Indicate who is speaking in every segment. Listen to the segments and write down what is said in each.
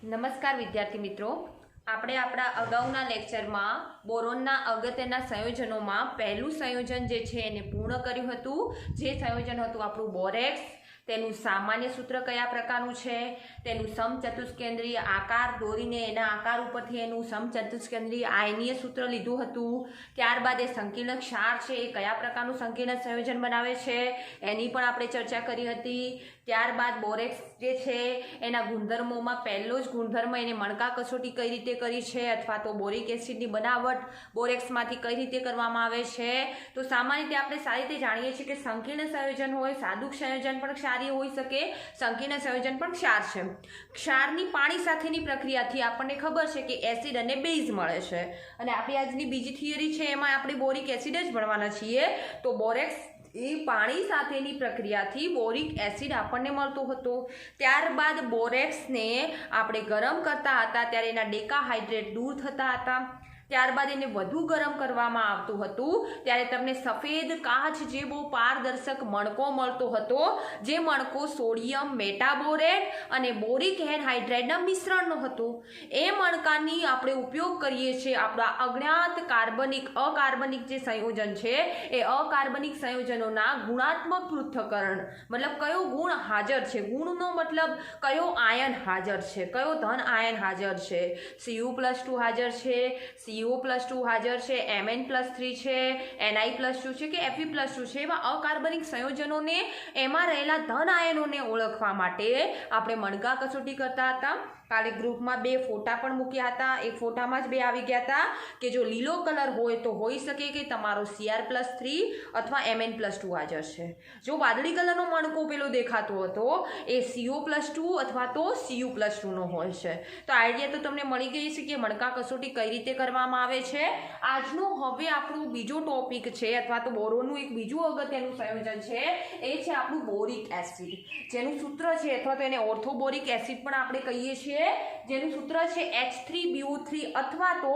Speaker 1: નમસ્કાર વિદ્યાર્થી મિત્રો, આપણે આપણા અગાઉના લેક્ચરમાં બોરોનના અગત્યના સંયોજનોમાં પહેલું સંયોજન જે છે એને પૂર્ણ કર્યું હતું. જે સંયોજન હતું આપણું બોરેક્સ. તેનું સામાન્ય સૂત્ર કયા પ્રકારનું છે, તેનું સમચતુષ્કેન્દ્રીય આકાર દોરીને એના આકાર ઉપરથી એનું સમચતુષ્કેન્દ્રીય આયનીય સૂત્ર લીધું હતું. ત્યારબાદ એ સંકીર્ણ ક્ષાર છે એ કયા પ્રકારનું સંકીર્ણ સંયોજન બનાવે છે એની પણ આપણે ચર્ચા કરી હતી. ત્યારબાદ બોરેક્સ જે છે એના ગુણધર્મોમાં પહેલો જ ગુણધર્મ એને મણકા કસોટી કઈ રીતે કરી છે અથવા તો બોરિક એસિડની બનાવટ બોરેક્સમાંથી કઈ રીતે કરવામાં આવે છે. તો સામાન્ય રીતે આપણે સારી રીતે જાણીએ છીએ કે સંકીર્ણ સંયોજન હોય, સાદું સંયોજન પણ ક્ષારીય હોઈ શકે, સંકીર્ણ સંયોજન પણ ક્ષાર છે. ક્ષારની પાણી સાથેની પ્રક્રિયાથી આપણને ખબર છે કે એસિડ અને બેઝ મળે છે, અને આપણી આજની બીજી થિયરી છે એમાં આપણે બોરિક એસિડ જ ભણવાના છીએ. તો બોરેક્સ એ પાણી સાથેની પ્રક્રિયાથી બોરિક એસિડ આપણને મળતો હતો. ત્યારબાદ બોરેક્સને આપણે ગરમ કરતા હતા ત્યારે એના ડેકાહાઇડ્રેટ દૂર થતા હતા. ત્યારબાદ એને વધુ ગરમ કરવામાં આવતું હતું ત્યારે તમને સફેદ કાચ જે બહુ પારદર્શક મણકો મળતો હતો, જે મણકો સોડિયમ મેટાબોરેટ અને બોરિક એનહાઇડ્રેટના મિશ્રણનો હતો. એ મણકાની આપણે ઉપયોગ કરીએ છીએ આપણા અજ્ઞાત કાર્બનિક અકાર્બનિક જે સંયોજન છે એ અકાર્બનિક સંયોજનોના ગુણાત્મક પૃથ્થકરણ, મતલબ કયો ગુણ હાજર છે, ગુણનો મતલબ કયો આયન હાજર છે, કયો ધન આયન હાજર છે. Cu+2 હાજર છે, CO+2 હાજર છે, Mn+3 છે, Ni+2 છે કે Fe+2 છે. એવા અકાર્બનિક સંયોજનોને એમાં રહેલા ધન આયનોને ઓળખવા માટે આપણે મણકા કસોટી કરતા હતા. કાલે ગ્રુપમાં 2 ફોટા પણ મૂક્યા હતા. એક ફોટામાં જ 2 આવી ગયા હતા કે જો લીલો કલર હોય તો હોઈ શકે કે તમારો Cr+3 અથવા Mn+2 હાજર છે. જો વાદળી કલરનો મણકો પેલો દેખાતો હતો એ CO+2 અથવા તો Cu+2 નો હોય છે. તો આઈડિયા તો તમને મળી ગઈ છે કે મણકા કસોટી કઈ રીતે કરવામાં આવે છે. આજનો હવે આપણું બીજો ટોપિક છે અથવા તો બોરોનનું એક બીજું અગત્યનું સંયોજન છે એ છે આપણું બોરિક એસિડ, જેનું સૂત્ર છે અથવા તો એને ઓર્થોબોરિક એસિડ પણ આપણે કહીએ છીએ, જેનું સૂત્ર છે H3BO3 અથવા તો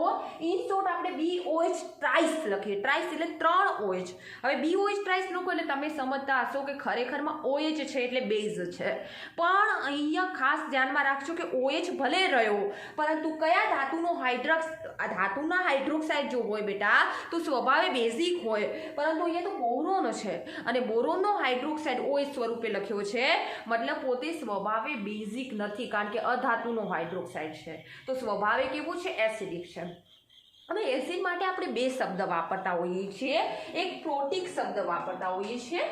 Speaker 1: ઇન શોર્ટ આપણે BOH ટ્રાઇસ લખીએ. ટ્રાઇસ એટલે 3 OH. હવે BOH ટ્રાઇસ લખો એટલે તમે સમજતા હશો કે ખરેખરમાં OH છે એટલે બેઝ છે, પણ અહીંયા ખાસ ધ્યાનમાં રાખજો કે OH ભલે રહ્યો પરંતુ કયા ધાતુનો ધાતુના હાઇડ્રોક્સાઇડ જો હોય બેટા તો સ્વભાવે બેઝિક હોય, પરંતુ અહીંયા તો બોરોન છે અને બોરોનનો હાઇડ્રોક્સાઇડ OH સ્વરૂપે લખ્યો છે, મતલબ પોતે સ્વભાવે બેઝિક નથી કારણ કે અધાતુનો હાઇડ્રોક્સાઇડ છે. તો સ્વભાવે કેવું છે, એસિડિક છે. હવે એસિડ માટે આપણે 2 શબ્દ વાપરતા હોઈએ છીએ. એક પ્રોટિક શબ્દ વાપરતા હોઈએ છીએ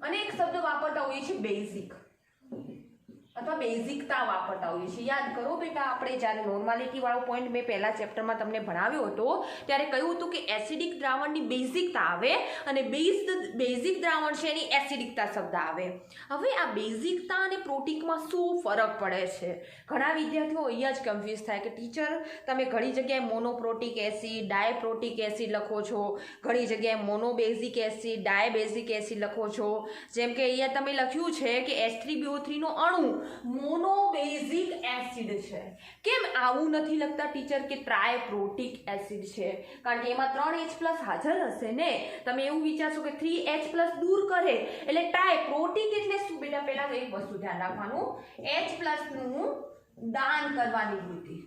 Speaker 1: અને એક શબ્દ વાપરતા હોઈએ છીએ બેઝિક અથવા બેઝિકતા વાપરતા હોઈએ છીએ. યાદ કરો બેટા, આપણે જ્યારે નોર્માલિટી વાળો પોઈન્ટ મેં પહેલા ચેપ્ટરમાં તમને ભણાવ્યો હતો ત્યારે કહ્યું હતું કે એસિડિક દ્રાવણની બેઝિકતા આવે અને બેઝિક દ્રાવણ છે એની એસિડિકતા શબ્દ આવે. હવે આ બેઝિકતા અને પ્રોટિકમાં શું ફરક પડે છે? ઘણા વિદ્યાર્થીઓ અહીંયા જ કન્ફ્યુઝ થાય કે ટીચર તમે ઘણી જગ્યાએ મોનોપ્રોટિક એસિડ, ડાયપ્રોટિક એસિડ લખો છો, ઘણી જગ્યાએ મોનોબેઝિક એસિડ, ડાયબેઝિક એસિડ લખો છો. જેમ કે અહીંયા તમે લખ્યું છે કે H3BO3 નો અણુ મોનોબેઝિક એસિડ છે. કેમ આવું નથી લખતા ટીચર કે ટ્રાયપ્રોટિક એસિડ છે? કારણ કે એમાં 3H+ હાજર હશે ને. તમે એવું વિચારશો કે 3H+ દૂર કરે એટલે ટ્રાયપ્રોટિક એટલે શું બેટા? પહેલા તો એક વસ્તુ ધ્યાન રાખવાનું, H+ નું દાન કરવાની વૃત્તિ,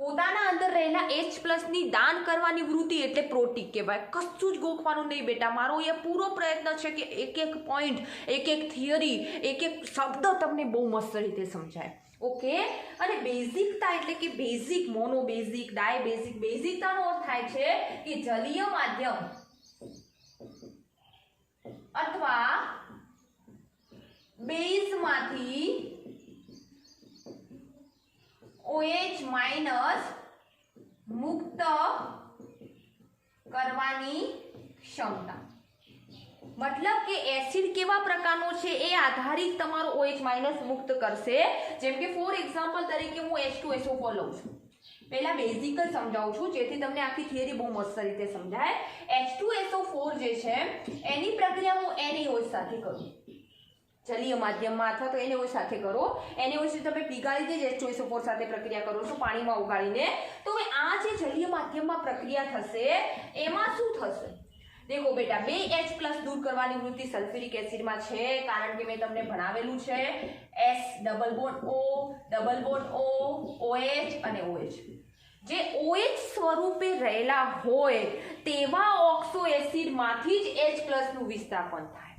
Speaker 1: પોતાના અંદર રહેલા H+ ની દાન કરવાની વૃત્તિ એટલે પ્રોટિક કહેવાય. કશું જ ગોખવાનું નહીં બેટા. મારો એ પૂરો પ્રયત્ન છે કે એક એક પોઈન્ટ, એક એક થિયરી, એક એક શબ્દ તમને બહુ મસ્ત રીતે સમજાય. ઓકે. અને બેઝિકતા એટલે કે બેઝિક, મોનોબેઝિક, ડાયબેઝિક. બેઝિકતાનો અર્થ થાય છે કે જલીય માધ્યમ અથવા બેઝમાંથી OH- મુક્ત કરવાની ક્ષમતા. મતલબ કે એસિડ કેવા પ્રકારનો છે એ આધારિત તમારો OH- મુક્ત કરશે. જેમ કે ફોર એક્ઝામ્પલ તરીકે હું H2SO4 લઉં છું. પહેલા બેઝિક જ સમજાવું છું જેથી તમને આખી થિયરી બહુ મસ્ત રીતે સમજાય. H2SO4 જે છે એની પ્રક્રિયા હું NaOH સાથે કરું, જલીય માધ્યમમાં અથવા તો NaOH સાથે કરો. NaOH તમે પીગાળી દે H2SO4 સાથે પ્રક્રિયા કરો છો પાણીમાં ઓગાળીને. તો હવે આ જે જલીય માધ્યમમાં પ્રક્રિયા થશે એમાં શું થશે? देखो बेटा 2H+ दूर करવાની વૃત્તિ સલ્ફ્યુરિક એસિડમાં છે, કારણ કે મેં તમને ભણાવેલું છે S double bond O double bond O OH અને OH. જે OH સ્વરૂપે રહેલા હોય તેવા ઓક્સો એસિડમાંથી જ H+ નું વિસ્થાપન થાય,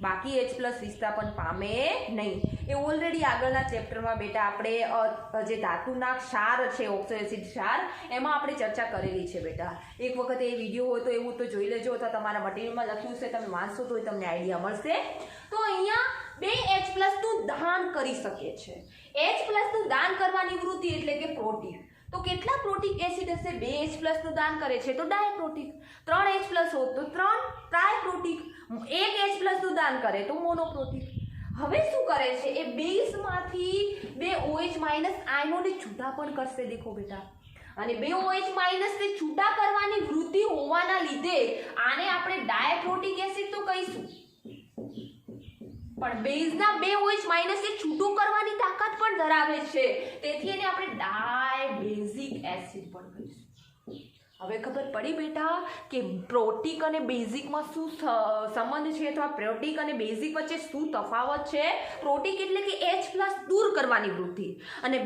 Speaker 1: બાકી H+ વિસ્થાપન પામે નહીં. એ ઓલરેડી આગળના ચેપ્ટરમાં બેટા આપણે જે ધાતુના ક્ષાર છે ઓક્સો એસિડ ક્ષાર એમાં આપણે ચર્ચા કરેલી છે બેટા. એક વખત એ વિડીયો હોય તો એવું તો જોઈ લેજો, અથવા તમારા મટીરિયલમાં લખ્યું છે તમે વાંચશો તો તમને આઈડિયા મળશે. તો અહીંયા 2H+ નું દાન કરી શકે છે. H+ નું દાન કરવાની વૃત્તિ એટલે કે પ્રોટીક. તો કેટલા પ્રોટીક એસિડ હશે? 2H+ નું દાન કરે છે તો ડાયપ્રોટીક, 3H+ હોત તો 3 ટ્રાયપ્રોટીક, 1H+ નું દાન કરે તો મોનોપ્રોટીક. હવે શું કરે છે? એ બેઝમાંથી 2OH- આયનોને છૂટા પણ કરશે. દેખો બેટા, અને 2OH- ને છૂટા કરવાની વૃત્તિ હોવાના લીધે આને આપણે ડાયપ્રોટીક એસિડ તો કહીશું, પણ બેઝના 2OH- એ છૂટું કરવાની તાકાત પણ ધરાવે છે, તેથી એને આપણે ડાયબેઝિક એસિડ પણ કહીશું. હવે ખબર પડી બેટા કે પ્રોટીક અને બેઝિકમાં શું સંબંધ છે, અથવા પ્રોટીક અને બેઝિક વચ્ચે શું તફાવત છે. પ્રોટીક એટલે કે H+ દૂર કરવાની વૃત્તિ, અને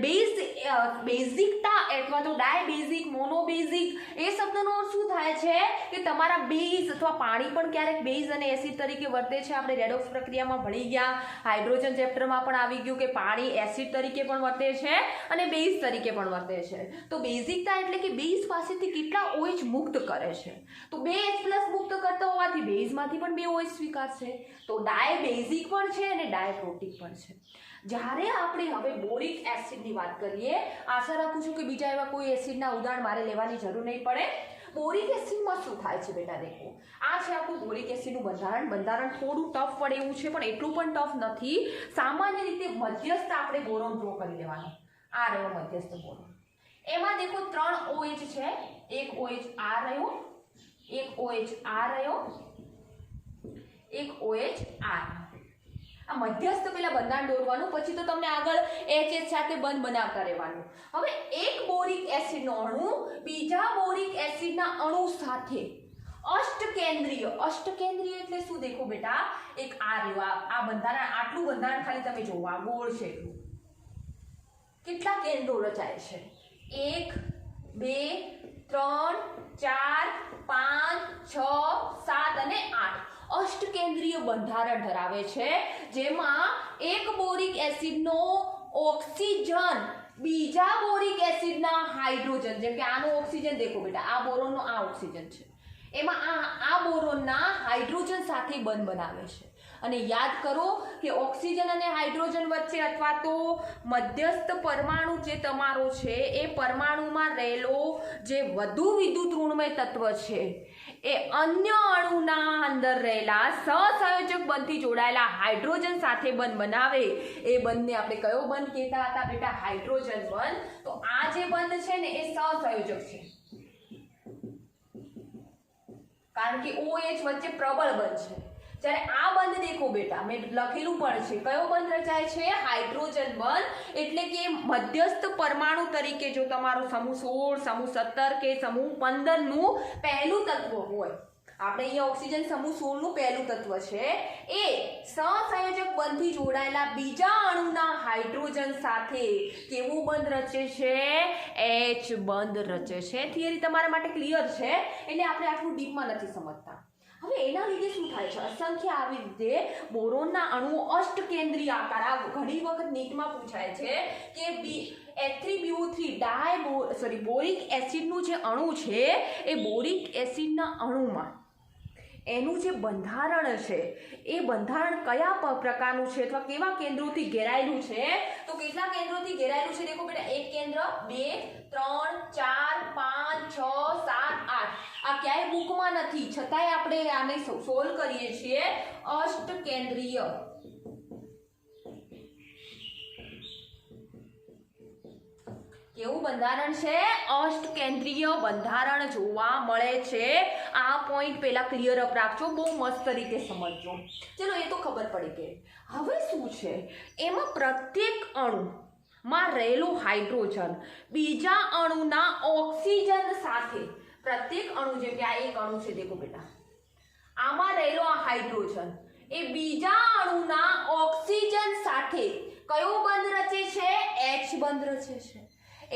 Speaker 1: બેઝિકતા અથવા તો ડાયબેઝિક, મોનોબેઝિક એ શબ્દનો અર્થ શું થાય છે કે તમારા બેઝ અથવા પાણી પણ ક્યારેક બેઝ અને એસિડ તરીકે વર્તે છે. આપણે રેડોક્સ પ્રક્રિયામાં ભણી ગયા, હાઇડ્રોજન ચેપ્ટરમાં પણ આવી ગયું કે પાણી એસિડ તરીકે પણ વર્તે છે અને બેઝ તરીકે પણ વર્તે છે. તો બેઝિકતા એટલે કે બેઝ પાસેથી કેટલા OH મુક્ત કરે છે. તો 2H+ મુક્ત કરતા હોવાથી બેઝમાંથી પણ 2 OH સ્વીકારશે, તો ડાયબેઝિક પણ છે અને ડાયપ્રોટીક પણ છે. જ્યારે આપણે હવે બોરિક એસિડની વાત કરીએ, આશા રાખું છું કે બીજા એવા કોઈ એસિડના ઉદાહરણ મારે લેવાની જરૂર નહીં પડે. બોરિક એસિડમાં શું થાય છે બેટા? દેખો, આ છે આપણું બોરિક એસિડનું બંધારણ થોડું ટફ પડે એવું છે, પણ એટલું પણ ટફ નથી. સામાન્ય રીતે મધ્યસ્થ આપણે બોરોન ડ્રો કરી લેવાનો. આ રહ્યો મધ્યસ્થ બોરોન. એમાં દેખો 3 OH છે, એક OH આ રહ્યો, એક OH આ રહ્યો, એક OH આ. આ મધ્યસ્થ પેલા બંધારણ દોરવાનું, પછી તો તમને આગળ HH સાથે બંધ બનાવતા રહેવાનું. હવે એક બોરિક એસિડનો અણુ બીજા બોરિક એસિડના અણુ સાથે અષ્ટકેન્દ્રીય એટલે શું? દેખો બેટા, એક આ રહ્યો, આ બંધારણ, આટલું બંધારણ ખાલી તમે જોવો, આ ગોળ છે. કેટલા કેન્દ્રો રચાય છે? 1 2 3 4 5 6 7 અને 8 અષ્ટકેન્દ્રીય બંધારણ ધરાવે છે, જેમાં એક બોરિક એસિડનો ઓક્સિજન બીજા બોરિક એસિડના હાઇડ્રોજન, જેમ કે આનો ઓક્સિજન દેખો બેટા, આ બોરોનનો આ ઓક્સિજન છે, એમાં આ બોરોનના હાઇડ્રોજન સાથે બંધ બનાવે છે. અને યાદ કરો કે ઓક્સિજન અને હાઇડ્રોજન વચ્ચે અથવા તો મધ્યસ્થ પરમાણુ જે તમારો છે એ પરમાણુમાં રહેલો જે વધુ વિદ્યુત ઋણમય તત્વ છે એ અન્ય અણુના અંદર રહેલા સહસંયોજક બંધથી જોડાયેલા હાઇડ્રોજન સાથે બંધ બનાવે. એ બંધને આપણે કયો બંધ કહેતા હતા બેટા? હાઇડ્રોજન બંધ. તો આ જે બંધ છે ને એ સહસંયોજક છે, કારણ કે OH વચ્ચે પ્રબળ બંધ છે. જ્યારે આ બંધ દેખો બેટા, મેં લખેલું પણ છે, કયો બંધ રચાય છે? હાઇડ્રોજન બંધ. એટલે કે મધ્યસ્થ પરમાણુ તરીકે જો તમારો સમૂહ 16, સમૂહ 17 કે સમૂહ 15 નું પહેલું તત્વ હોય, આપણે અહીંયા ઓક્સિજન સમૂહ 16 નું પહેલું તત્વ છે, એ સહસંયોજક બંધથી જોડાયેલા બીજા અણુના હાઇડ્રોજન સાથે કેવું બંધ રચે છે? H બંધ રચે છે. થિયરી તમારા માટે ક્લિયર છે, એટલે આપણે આટલું ડીપમાં નથી સમજતા. હવે એના લીધે શું થાય છે? અસંખ્ય આવી રીતે બોરોનના અણુઓ અષ્ટકેન્દ્રીય આકાર, આ ઘણી વખત નીટમાં પૂછાય છે કે H3BO3 બોરિક એસિડનું જે અણુ છે એ બોરિક એસિડના અણુમાં એનું જે બંધારણ છે એ બંધારણ કયા પ્રકારનું છે અથવા કેવા કેન્દ્રોથી ઘેરાયેલું છે? તો કેટલા કેન્દ્રોથી ઘેરાયેલું છે? દેખો બેટા, એક કેન્દ્ર, 2 3 4 5 6 7 8. આ ક્યાંય બુકમાં નથી, છતાંય આપણે આને સોલ્વ કરીએ છીએ. અષ્ટકેન્દ્રીય કેવું બંધારણ છે? અષ્ટકેન્દ્રીય બંધારણ જોવા મળે છે. આ પોઈન્ટ પહેલા ક્લિયર અપ રાખજો, બહુ મસ્ત રીતે સમજજો. ચલો, એ તો ખબર પડી ગઈ. હવે શું છે? એમાં પ્રત્યેક અણુમાં રહેલું હાઇડ્રોજન બીજા અણુના ઓક્સિજન સાથે, પ્રત્યેક અણુ, જેમ કે આ એક અણુ છે, દેખો બેટા, આમાં રહેલો આ હાઇડ્રોજન એ બીજા અણુના ઓક્સિજન સાથે કયો બંધ રચે છે? H બંધ રચે છે.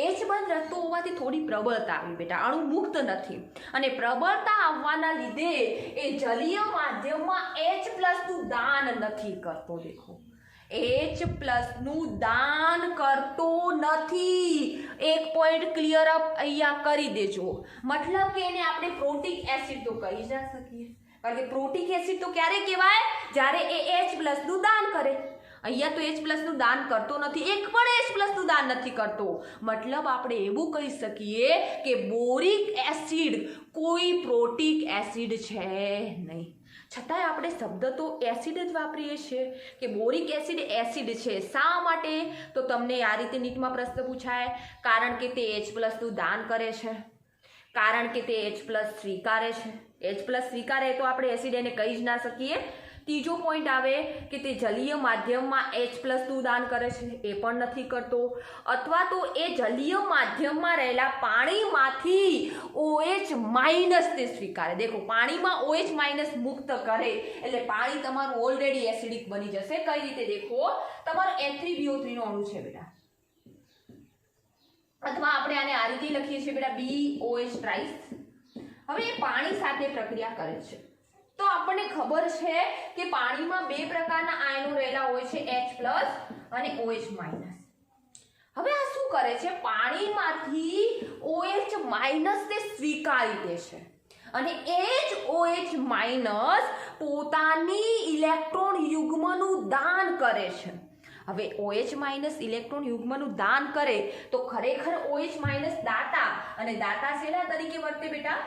Speaker 1: H બંધ રચતો હોવાથી થોડી પ્રબળતા આવી બેટા, અણુ મુક્ત નથી અને પ્રબળતા આવવાના લીધે એ જલીય માધ્યમમાં H+ નું દાન નથી કરતો. દેખો H+ નું દાન કરતો નથી. એક પોઈન્ટ ક્લિયર અપ અહીંયા કરી દેજો. મતલબ કે એને આપણે પ્રોટિક એસિડ તો કહી જ ના શકીએ, કારણ કે પ્રોટિક એસિડ તો ક્યારે કહેવાય? જ્યારે એ H+ નું દાન કરે. અહીંયા તો H+ નું દાન કરતો નથી, એક પણ H+ નું દાન નથી કરતો. મતલબ આપણે એવું કહી શકીએ કે બોરિક એસિડ કોઈ પ્રોટિક એસિડ છે નહીં. છતાંય આપણે શબ્દ તો એસિડ જ વાપરીએ છીએ કે બોરિક એસિડ એસિડ છે. શા માટે? તો તમને આ રીતે નીટમાં પ્રશ્ન પૂછાય, કારણ કે તે H+ નું દાન કરે છે, કારણ કે તે H+ સ્વીકારે છે. H+ સ્વીકારે તો આપણે એસિડ એને કહી જ ના શકીએ. ત્રીજો પોઈન્ટ આવે કે તે જલીય માધ્યમમાં H+ નું દાન કરે છે, એ પણ નથી કરતો. અથવા તો એ જલીય માધ્યમમાં રહેલા પાણીમાંથી OH- તે સ્વીકારે. દેખો પાણીમાં OH- મુક્ત કરે એટલે પાણી તમારું ઓલરેડી એસિડિક બની જશે. કઈ રીતે? દેખો તમારો N3BO3 નો અણુ છે બેટા, અથવા આપણે આને આ રીતે લખીએ છીએ બેટા BOH-. હવે એ પાણી સાથે પ્રક્રિયા કરે છે તો આપણને ખબર છે કે પાણીમાં બે પ્રકારના આયનો રહેલા હોય છે, H+ અને OH-. હવે આ શું કરે છે? પાણીમાંથી OH- તે સ્વીકારી દે છે અને એ જ OH- પોતાની ઇલેક્ટ્રોન યુગ્મનું દાન કરે છે. હવે OH- ઇલેક્ટ્રોન યુગ્મનું દાન કરે તો ખરેખર OH- દાતા, અને દાતા શેના તરીકે વર્તે બેટા?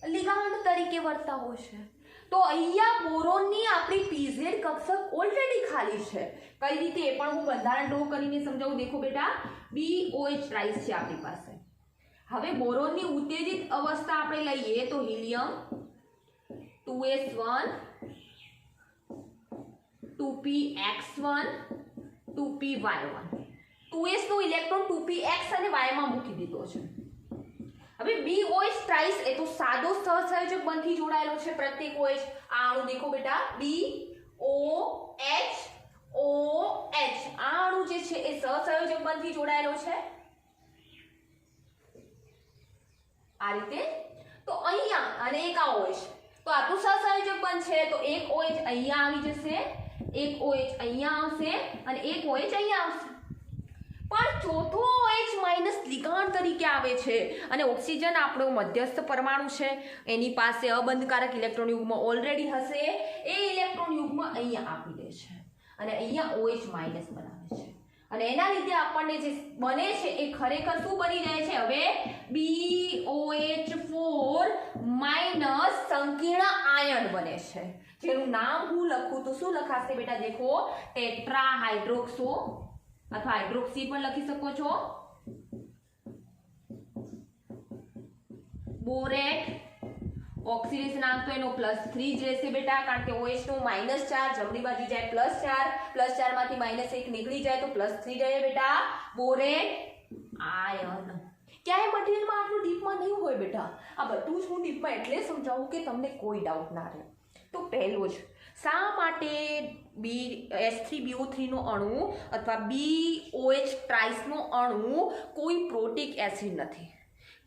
Speaker 1: લિગાન્ડ તરીકે વર્તા હોય છે. તો અહીંયા બોરોનની આપણી pZ કક્ષક ઓલરેડી ખાલી છે. કઈ રીતે? એ પણ હું બંધારણ ડ્રો કરીને સમજાવું. દેખો બેટા BOH- છે આપણી પાસે. હવે બોરોનની ઉત્તેજિત અવસ્થા આપણે લઈએ તો helium 2s1 2px1 2py1. 2s નો ઇલેક્ટ્રોન 2px અને y માં મૂકી દીધો છે. હવે BOH- એ તો સાદો સહસંયોજક બંધથી જોડાયેલો છે. પ્રત્યેક OH આ અણુ દેખો બેટા BOH આ અણુ જે છે એ સહસંયોજક બંધથી જોડાયેલો છે આ રીતે. તો અહીંયા અને એક આ OH, તો આ તો સહસંયોજક બંધ છે તો એક OH અહીંયા આવી જશે, એક OH અહીંયા આવશે અને એક OH અહીંયા આવશે. પણ ચોથો OH- લિગાન્ડ તરીકે આવે છે અને ઓક્સિજન આપણો મધ્યસ્થ પરમાણુ છે, એની પાસે અબંધકારક ઇલેક્ટ્રોન યુગ્મ ઓલરેડી હશે. એ ઇલેક્ટ્રોન યુગ્મ અહીંયા આપી દે છે અને અહીંયા OH- બનાવે છે અને એના લીધે આપણને જે બને છે એ ખરેખર શું બની જાય છે? હવે BOH4- સંકીર્ણ આયન બને છે, જેનું નામ હું લખું તો શું લખાશે બેટા? દેખો ટેટ્રાહાઇડ્રોક્સો અથવા હાઇડ્રોક્સી પણ લખી શકો છો. બોરેટ ઓક્સિડેશન આંક તો એનો +3 જ રહેશે બેટા, કારણ કે OH નો -4 જમણી બાજુ જાય +4, +4 માંથી -1 નીકળી જાય તો +3 રહે બેટા. બોરેટ આયન ક્યાંય મટીરિયલમાં આટલું ડીપમાં નહીં હોય બેટા. આ બધું જ હું ડીપમાં એટલે સમજાવું કે તમને કોઈ ડાઉટ ના રહે. તો પહેલો જ શા માટે H3BO3 નો અણુ અથવા BOH- નો અણુ કોઈ પ્રોટિક એસિડ નથી?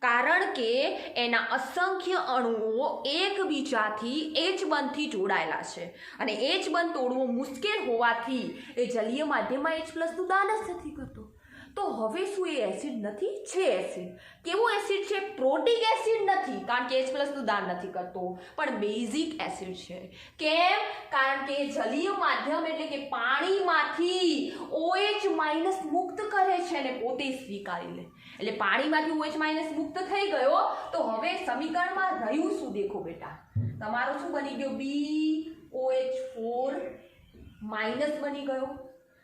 Speaker 1: કારણ કે એના અસંખ્ય અણુઓ એકબીજાથી H બંધથી જોડાયેલા છે અને H બંધ તોડવો મુશ્કેલ હોવાથી એ જલીય માધ્યમમાં H+ નું દાન જ નથી કરતો. તો હવે શું એ એસિડ નથી? છે એસિડ. કેવો એસિડ છે? પ્રોટિક એસિડ નથી, કારણ કે H+ નું દાન નથી કરતો, પણ બેઝિક એસિડ છે. કેમ? કારણ કે જલીય માધ્યમ એટલે કે પાણીમાંથી OH- મુક્ત કરે છે અને પોતે સ્વીકારી લે. એટલે પાણીમાંથી OH- મુક્ત થઈ ગયો તો હવે સમીકરણમાં રહ્યું શું? દેખો બેટા તમારો શું બની ગયો? BOH4- બની ગયો.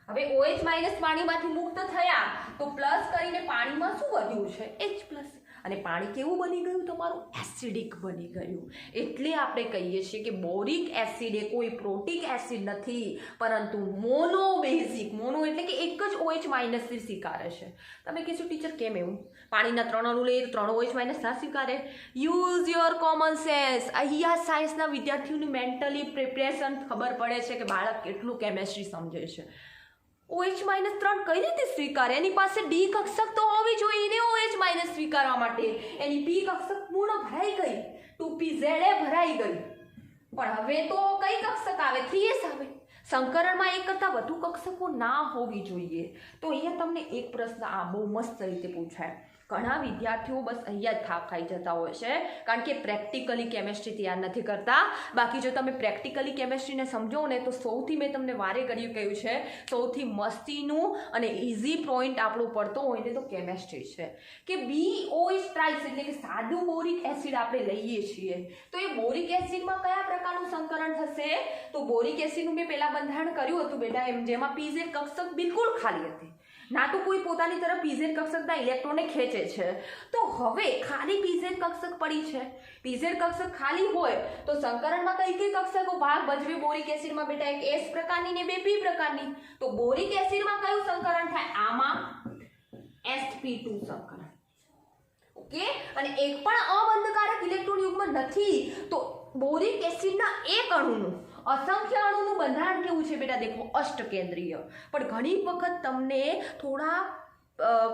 Speaker 1: હવે OH- પાણીમાંથી મુક્ત થયા તો પ્લસ કરીને પાણીમાં શું વધ્યું છે? H+. અને પાણી કેવું બની ગયું તમારું? એસિડિક બની ગયું. એટલે આપણે કહીએ છીએ કે બોરિક એસિડ એ કોઈ પ્રોટિક એસિડ નથી, પરંતુ મોનોબેઝિક. મોનો એટલે કે એક જ OH માઇનસ સ્વીકારે છે. તમે કહેશો ટીચર કેમ એવું? પાણીના 3 અણુ લઈએ તો 3 OH માઇનસ ના સ્વીકારે? Use your common sense. અહીંયા સાયન્સના વિદ્યાર્થીઓની મેન્ટલી પ્રિપરેશન ખબર પડે છે કે બાળક કેટલું કેમેસ્ટ્રી સમજે છે. OH માઇનસ 3 કઈ રીતે સ્વીકારે? એની પાસે D કક્ષક તો હોવી જોઈએ ને OH માઇનસ સ્વીકારવા માટે. એની P કક્ષક પૂર્ણ ભરાઈ ગઈ, 2PZA ભરાઈ ગઈ. પણ હવે તો કઈ કક્ષક આવે? 3S આવે. સંકરણમાં એક કરતાં વધુ કક્ષકો ના હોવી જોઈએ. તો અહીંયા તમને એક પ્રશ્ન આ બહુ મસ્ત રીતે પૂછાય. ઘણા વિદ્યાર્થીઓ બસ અહીંયા જ થાપ ખાઈ જતા હોય છે, કારણ કે પ્રેક્ટિકલી કેમેસ્ટ્રી તૈયાર નથી કરતા. બાકી જો તમે પ્રેક્ટિકલી કેમેસ્ટ્રીને સમજો ને તો સૌથી, મેં તમને વારે ઘડીએ કહ્યું છે, સૌથી મસ્તીનું અને ઇઝી પોઈન્ટ આપણો પડતો હોય ને તો કેમેસ્ટ્રી છે. કે BOH ટ્રાઇસ એટલે કે સાદું બોરિક એસિડ આપણે લઈએ છીએ, તો એ બોરિક એસિડમાં કયા પ્રકારનું સંકરણ થશે? તો બોરિક એસિડનું મેં પહેલાં બંધારણ કર્યું હતું બેટા, એમ જેમાં PZ કક્ષક બિલકુલ ખાલી હતી. ના તો કોઈ પોતાની તરફ PZ કક્ષકના ઇલેક્ટ્રોનને ખેંચે છે. તો હવે ખાલી PZ કક્ષક પડી છે. PZ કક્ષક ખાલી હોય તો સંકરણમાં કઈ કઈ કક્ષકો ભાગ ભજવે? બોરિક એસિડમાં બેટા એક S પ્રકારની ને બે P પ્રકારની. તો બોરિક એસિડમાં કયું સંકરણ થાય? આમાં sp2 સંકરણ. ઓકે, અને એક પણ અબંધકારક ઇલેક્ટ્રોન યુગ્મ નથી. તો બોરિક એસિડના એક અણુનું, અસંખ્ય અણુનું બંધારણ કેવું છે બેટા? દેખો, અષ્ટકેન્દ્રીય. પણ ઘણી વખત તમને થોડા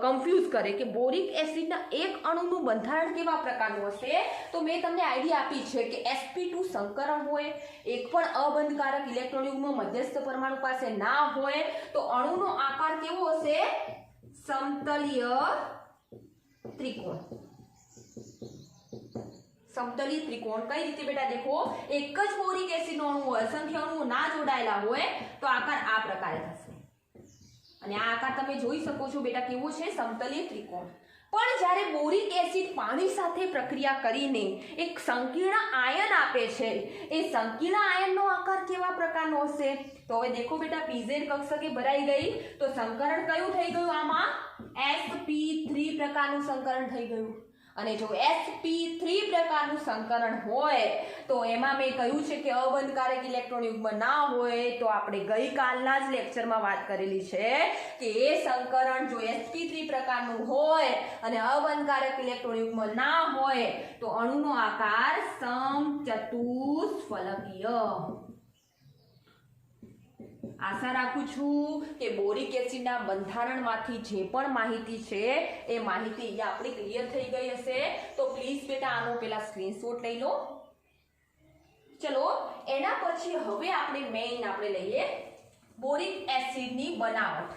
Speaker 1: કન્ફ્યુઝ કરે કે બોરિક એસિડના એક અણુનું બંધારણ કેવા પ્રકારનું હશે. તો મેં તમને આઈડિયા આપી છે કે sp2 સંકરણ હોય, એક પણ અબંધકારક ઇલેક્ટ્રોન યુગ્મ મધ્યસ્થ પરમાણુ પાસે ના હોય, તો અણુનો આકાર કેવો હશે? સમતલીય ત્રિકોણ. સમતલી ત્રિકોણ કઈ રીતે બેટા? દેખો, એક જ બોરિક એસિડનો અણુ હોય, અસંખ્ય અણુઓ ના જોડાયેલા હોય તો આકાર આ પ્રકારે થશે. અને આ આકાર તમે જોઈ શકો છો બેટા કેવો છે? સમતલીય ત્રિકોણ. પણ જ્યારે બોરિક એસિડ પાણી સાથે પ્રક્રિયા કરીને એક સંકીર્ણ આયન આપે છે, એ સંકીર્ણ આયનનો આકાર કેવા પ્રકારનો હશે? તો હવે દેખો બેટા, PZ કક્ષકે ભરાઈ ગઈ તો સંકરણ કયું થઈ ગયું? આમાં sp3 પ્રકારનું સંકરણ થઈ ગયું. અને જો sp3 પ્રકારનું સંકરણ હોય તો એમાં મેં કહ્યું છે કે અબંધકારક ઇલેક્ટ્રોન યુગ્મ ના હોય. તો આપણે ગઈકાલના જ લેક્ચરમાં વાત કરેલી છે કે એ સંકરણ જો sp3 પ્રકારનું હોય અને અબંધકારક ઇલેક્ટ્રોન યુગ્મ ના હોય તો અણુનો આકાર સમચતુષ્ફલકીય. આશા રાખું છું કે બોરિક એસિડના બંધારણમાંથી જે પણ માહિતી છે એ માહિતી અહીંયા આપણી ક્લિયર થઈ ગઈ હશે. તો પ્લીઝ બેટા આનો પહેલા સ્ક્રીનશોટ લઈ લો. ચલો, એના પછી હવે આપણે લઈએ બોરિક એસિડની બનાવટ.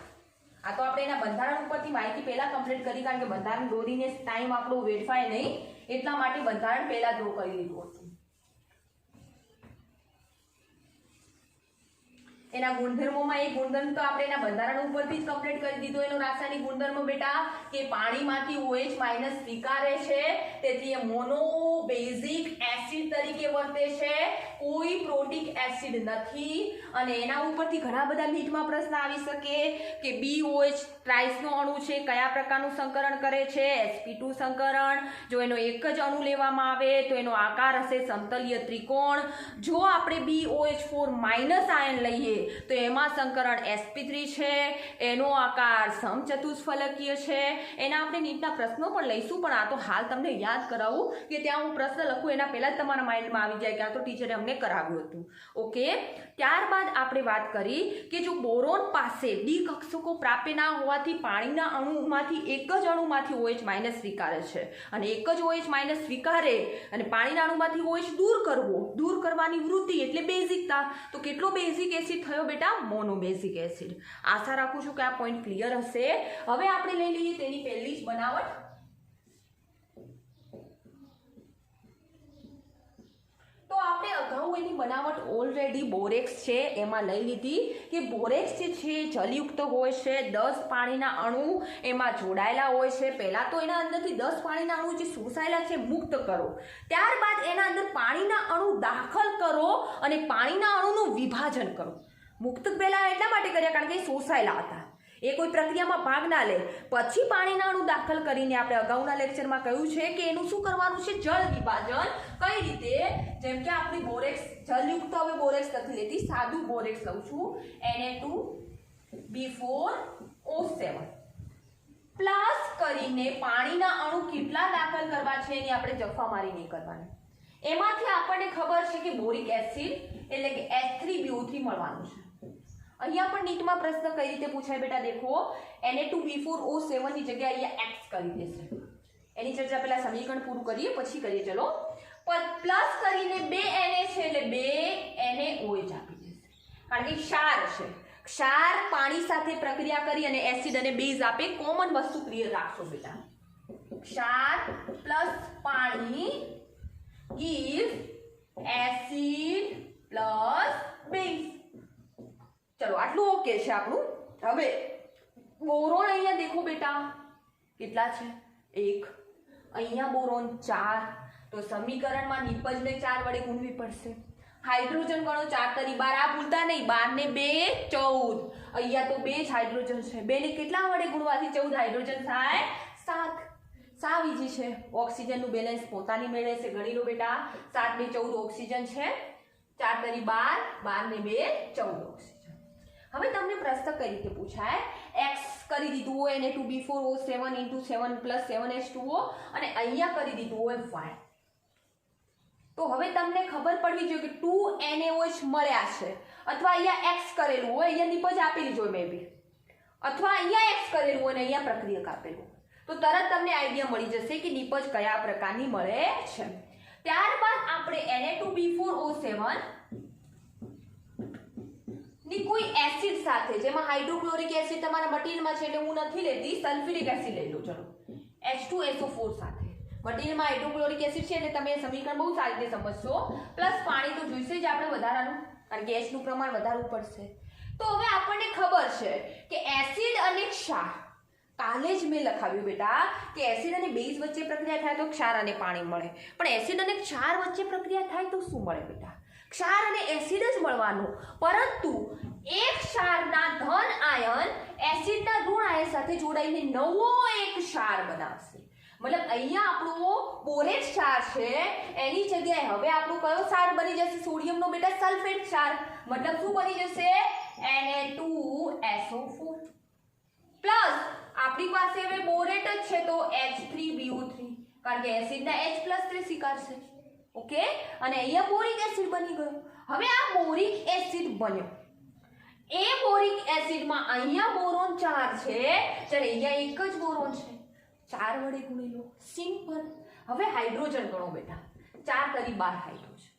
Speaker 1: આ તો આપણે એના બંધારણ ઉપરથી માહિતી પહેલા કમ્પ્લીટ કરી, કારણ કે બંધારણ દોરીને ટાઈમ આપણો વેડફાય નહીં, એટલા માટે બંધારણ પહેલા ડ્રો કરી લીધું હતું. એના ગુણધર્મોમાં એક ગુણધર્મ તો આપણે એના બંધારણ ઉપરથી જ કમ્પ્લીટ કરી દીધો. એનો રાસાયણિક ગુણધર્મ બેટા કે પાણીમાંથી OH માઇનસ સ્વીકારે છે, તેથી એ મોનોબેઝિક એસિડ તરીકે વર્તે છે, કોઈ પ્રોટિક એસિડ નથી. અને એના ઉપરથી ઘણા બધા નીટમાં પ્રશ્ન આવી શકે કે BOH ટ્રાઇસનો અણુ છે, કયા પ્રકારનું સંકરણ કરે છે? sp2 સંકરણ. જો એનો એક જ અણુ લેવામાં આવે તો એનો આકાર હશે સમતલીય ત્રિકોણ. જો આપણે BOH4 માઇનસ આયન લઈએ તો એમાં સંકરણ sp3 છે, એનો આકાર સમચતુષ્ફલકીય છે. એના આપણે નીટના પ્રશ્નો પણ લઈશું, પણ આ તો હાલ તમને યાદ કરાવું કે ત્યાં હું પ્રશ્ન લખું એના પહેલા જ તમારા માઇન્ડમાં આવી જાય કે આ તો ટીચરે અમને કરાવ્યું હતું. ઓકે, ત્યારબાદ આપણે વાત કરી કે જો બોરોન પાસે D કક્ષકો પ્રાપ્ય ના હોવાથી પાણીના અણુમાંથી એક જ અણુમાંથી OH માઇનસ સ્વીકારે છે, અને એક જ OH માઇનસ સ્વીકારે અને પાણીના અણુમાંથી OH દૂર કરવાની વૃત્તિ એટલે બેઝિકતા. તો કેટલો બેઝિક એસિડ થયો બેટા? મોનોબેઝિક એસિડ. આશા રાખું છું કે આ પોઈન્ટ ક્લિયર હશે. હવે આપણે લઈ લઈએ તેની પહેલી જ બનાવટ. તો આપણે અગાઉ એની બનાવટ ઓલરેડી બોરેક્સ છે એમાં લઈ લીધી કે બોરેક્સ જે છે જલયુક્ત હોય છે, 10 પાણીના અણુ એમાં જોડાયેલા હોય છે. પહેલાં તો એના અંદરથી 10 પાણીના અણુ જે શોષાયેલા છે મુક્ત કરો, ત્યારબાદ એના અંદર પાણીના અણુ દાખલ કરો અને પાણીના અણુનું વિભાજન કરો. મુક્ત પહેલાં એટલા માટે કર્યા કારણ કે એ શોષાયેલા હતા. એ કોઈ પ્રક્રિયામાં ભાગ ના લે પછી પાણીના અણુ દાખલ કરીને આપણે અગાઉના લેક્ચરમાં કહ્યું છે કે એનું શું કરવાનું છે, જળ વિભાજન. કઈ રીતે? જેમ કે આપણી બોરેક્સ જલયુક્ત, હવે બોરેક્સ નથી લેતી, સાદું બોરેક્સ લઉં છું, Na2B4O7 પ્લસ કરીને પાણીના અણુ કેટલા દાખલ કરવા છે એની આપણે જફામારી નહીં કરવાની. એમાંથી આપણને ખબર છે કે બોરિક એસિડ એટલે કે H3BO3 મળવાનું છે. અહીંયા પણ નીટમાં પ્રશ્ન કઈ રીતે પૂછાય બેટા, દેખો Na2B4O7 ની જગ્યાએ અહીંયા X કરી દેશે. એની ચર્ચા પહેલા સમીકરણ પૂરું કરીએ પછી કરીએ. ચલો, પ્લસ કરીને 2 Na છે એટલે 2 NaOH આપી દેશે, કારણ કે ક્ષાર છે. ક્ષાર પાણી સાથે પ્રક્રિયા કરી અને એસિડ અને બેઝ આપે. કોમન વસ્તુ ક્લિયર રાખશો બેટા, ક્ષાર પ્લસ પાણી gives acid plus base. ચલો આટલું ઓકે છે આપણું. હવે બોરોન અહીંયા દેખો બેટા કેટલા છે, 1, અહીંયા બોરોન 4, તો સમીકરણમાં નિપજને 4 વડે ગુણવી પડશે. હાઇડ્રોજન ગણો 4 તરી 12, આ ભૂલતા નહીં, 12 ને 2 14, અહીંયા તો 2 જ હાઇડ્રોજન છે, 2 ને કેટલા વડે ગુણવાથી 14 હાઇડ્રોજન થાય 7. સાવ ઈઝી છે, ઓક્સિજનનું બેલેન્સ પોતાની મેળે છે, ગણી લો બેટા. 7 ને 14 ઓક્સિજન છે, 4 તરી 12, 12 ને 2 14 ઓક્સિજન. હવે તમને પ્રશ્ન કઈ રીતે પૂછાય, x કરી દીધું હોય Na2B4O7 × 7 + 7H2O અને અહીંયા કરી દીધું હોય y. તો હવે તમને ખબર પડવી જોઈએ કે 2 NaOH મળ્યા છે, અથવા અહીંયા x કરેલું હોય, અહીંયા નિપજ આપેલી જોઈએ મે બી, અથવા અહીંયા x કરેલું હોય અને અહીંયા પ્રક્રિયક આપેલું હોય, તો તરત તમને આઈડિયા મળી જશે કે નિપજ કયા પ્રકારની મળે છે. ત્યારબાદ આપણે Na2B4O7 ની કોઈ એસિડ સાથે, જેમાં હાઇડ્રોક્લોરિક એસિડ તમારા મટીરિયલમાં છે એટલે હું નથી લેતી, સલ્ફ્યુરિક એસિડ લઈ લો. ચલો, H2SO4 સાથે મટીરિયલમાં હાઇડ્રોક્લોરિક એસિડ છે એટલે તમે સમીકરણ બહુ સારી રીતે સમજશો. પ્લસ પાણી તો જોઈશે જ આપણે વધારાનું, કારણ કે H નું પ્રમાણ વધારવું પડશે. તો હવે આપણને ખબર છે કે એસિડ અને ક્ષાર, કાલે જ મેં લખાવ્યું બેટા કે એસિડ અને બેઝ વચ્ચે પ્રક્રિયા થાય તો ક્ષાર અને પાણી મળે, પણ એસિડ અને ક્ષાર વચ્ચે પ્રક્રિયા થાય તો શું મળે બેટા? ક્ષાર અને એસિડ જ મળવાનું, પરંતુ એક ક્ષારના ધન આયન એસિડના ઋણ આયન સાથે જોડાઈને નવો એક ક્ષાર બનાવશે. મતલબ અહીંયા આપણો બોરેટ ક્ષાર છે, એની જગ્યાએ હવે આપણું કયો ક્ષાર બની જશે? સોડિયમનો બેટા સલ્ફેટ ક્ષાર. મતલબ શું બની જશે? Na2SO4 પ્લસ આપણી પાસે હવે બોરેટ જ છે તો H3BO3, કારણ કે એસિડના H+ સ્વીકારશે. ઓકે, અને અહીંયા બોરિક એસિડ બની ગયો. હવે આ બોરિક એસિડ બન્યો, એ બોરિક એસિડમાં અહીંયા બોરોન 4 છે, જ્યારે અહીંયા એક જ બોરોન છે, 4 વડે ગુણી લો, સિમ્પલ. હવે હાઇડ્રોજન ગણો બેટા, 4 તરી 12 હાઇડ્રોજન,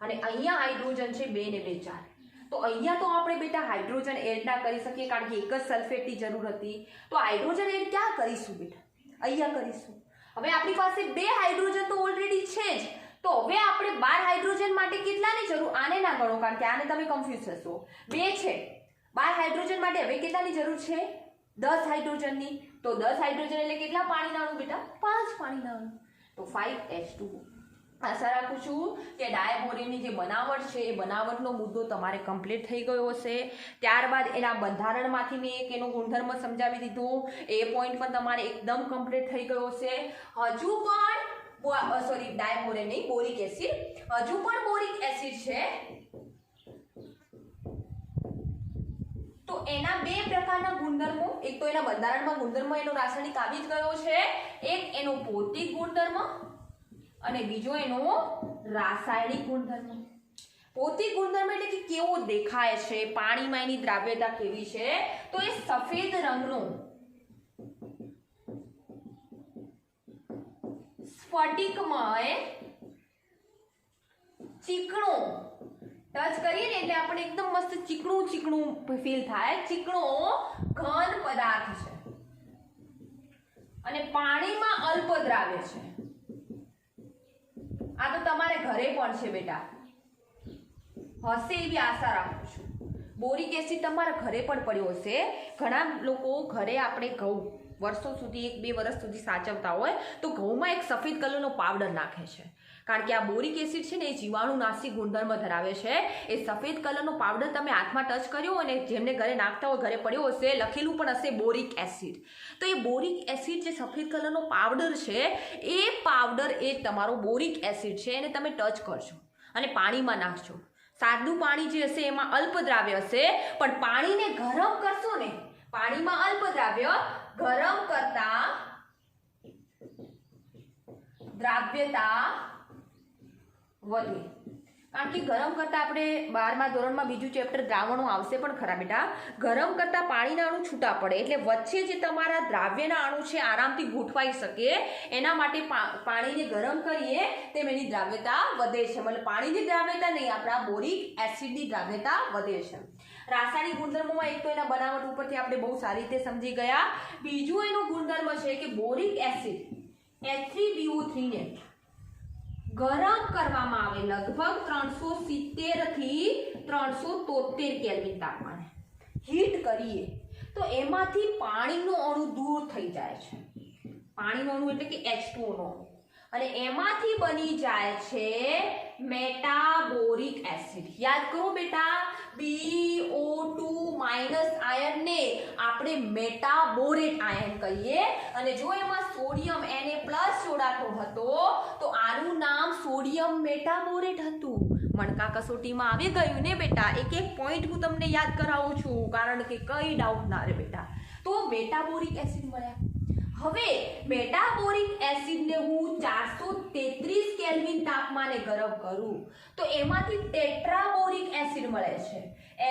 Speaker 1: અને અહીંયા હાઇડ્રોજન છે 2 ને 2 4. તો અહીંયા તો આપણે બેટા હાઇડ્રોજન એડ ના કરી શકીએ, કારણ કે એક જ સલ્ફેટની જરૂર હતી. તો હાઇડ્રોજન એડ ક્યાં કરીશું બેટા? અહીંયા કરીશું. હવે આપણી પાસે 2 હાઇડ્રોજન તો ઓલરેડી છે જ, તો હવે આપણે 12 હાઇડ્રોજન માટે કેટલાની જરૂર? આને ના ગણો, કારણ કે આને તમે કન્ફ્યુઝ થશો. 2 છે, 12 હાઇડ્રોજન માટે હવે કેટલાની જરૂર છે? 10 હાઇડ્રોજનની. તો 10 હાઇડ્રોજન એટલે કેટલા પાણીના અણુ બેટા? 5 પાણીના અણુ, તો 5H2O. આશા રાખું છું કે ડાયબોરેનની જે બનાવટ છે એ બનાવટનો મુદ્દો તમારે કમ્પ્લીટ થઈ ગયો હશે. ત્યારબાદ એના બંધારણમાંથી મેં એક એનો ગુણધર્મ સમજાવી દીધો, એ પોઈન્ટ પણ તમારે એકદમ કમ્પ્લીટ થઈ ગયો હશે. હજુ પણ ડાયબોરેન નહીં, બોરિક એસિડ, હજુ પણ બોરિક એસિડ છે તો એના 2 પ્રકારના ગુણધર્મો, એક તો એના બંધારણમાં ગુણધર્મ એનો રાસાયણિક આવી જ ગયો છે, એક એનો ભૌતિક ગુણધર્મ અને બીજો એનો રાસાયણિક ગુણધર્મ. ભૌતિક ગુણધર્મ એટલે કે કેવો દેખાય છે, પાણીમાં એની દ્રાવ્યતા કેવી છે, તો એ સફેદ રંગનો સ્ફટિકમય ચીકણો ટચ કરીએ ને એટલે આપણે એકદમ મસ્ત ચીકણું ચીકણું ફીલ થાય, ચીકણો ઘન પદાર્થ છે અને પાણીમાં અલ્પ દ્રાવ્ય છે. આ તો તમારે ઘરે પણ છે બેટા, હશે એવી આશા રાખું છું. બોરિક એસિડ તમારા ઘરે પણ પડ્યો હશે. ઘણા લોકો ઘરે આપણે ઘઉં વર્ષો સુધી 1-2 વર્ષ સુધી સાચવતા હોય તો ઘઉંમાં એક સફેદ કલરનો પાવડર નાખે છે, કારણ કે આ બોરિક એસિડ છે ને એ જીવાણુનાશી ગુણધર્મ ધરાવે છે. એ સફેદ કલરનો પાવડર તમે હાથમાં ટચ કર્યો અને જેમને ઘરે નાખતા હોય ઘરે પડ્યો હશે, લખેલું પણ હશે બોરિક એસિડ. તો એ બોરિક એસિડ જે સફેદ કલરનો પાવડર છે એ પાવડર એ તમારો બોરિક એસિડ છે, એને તમે ટચ કરશો અને પાણીમાં નાખશો. સાદું પાણી જે હશે એમાં અલ્પદ્રાવ્ય હશે, પણ પાણીને ગરમ કરશો ને, પાણીમાં અલ્પદ્રાવ્ય, ગરમ કરતા દ્રાવ્યતા વધે. કારણ કે ગરમ કરતા આપણે 12મા ધોરણમાં બીજું ચેપ્ટર દ્રાવણો આવશે પણ ખરા બેટા. ગરમ કરતા પાણીના અણુ છૂટા પડે એટલે વચ્ચે જે તમારા દ્રાવ્યના અણુ છે આરામથી ગોઠવાઈ શકે, એના માટે પાણીને ગરમ કરીએ તેમ એની દ્રાવ્યતા વધે છે. મતલબ પાણીની દ્રાવ્યતા નહીં, આપણા બોરિક એસિડની દ્રાવ્યતા વધે છે. રાસાયણિક ગુણધર્મોમાં એક તો એના બનાવટ ઉપરથી આપણે બહુ સારી રીતે સમજી ગયા. બીજું એનો ગુણધર્મ છે કે બોરિક એસિડ H3BO3 ને ગરમ કરવામાં આવે લગભગ 370 થી 373 કેલ્વિન તાપમાને. હીટ કરીએ તો એમાંથી પાણીનો અણુ દૂર થઈ જાય છે. પાણીનો અણુ એટલે કે H2O નો અણુ, અને એમાંથી બની જાય છે મેટાબોરિક એસિડ. યાદ કરો બેટા, BO2 આયન ને આપણે મેટાબોરેટ આયન કહીએ, અને જો એમાં સોડિયમ Na+ જોડાતો હતો તો આનું નામ સોડિયમ મેટાબોરેટ હતું. મણકા કસોટીમાં આવી ગયું ને બેટા. એક એક પોઈન્ટ હું તમને યાદ કરાવું છું કારણ કે કઈ ડાઉટ ના રહે બેટા. તો મેટાબોરિક એસિડ મળ્યા. હવે મેટાબોરિક એસિડને હું 433 કેલ્વિન તાપમાને ગરમ કરું તો એમાંથી ટેટ્રાબોરિક એસિડ મળે છે,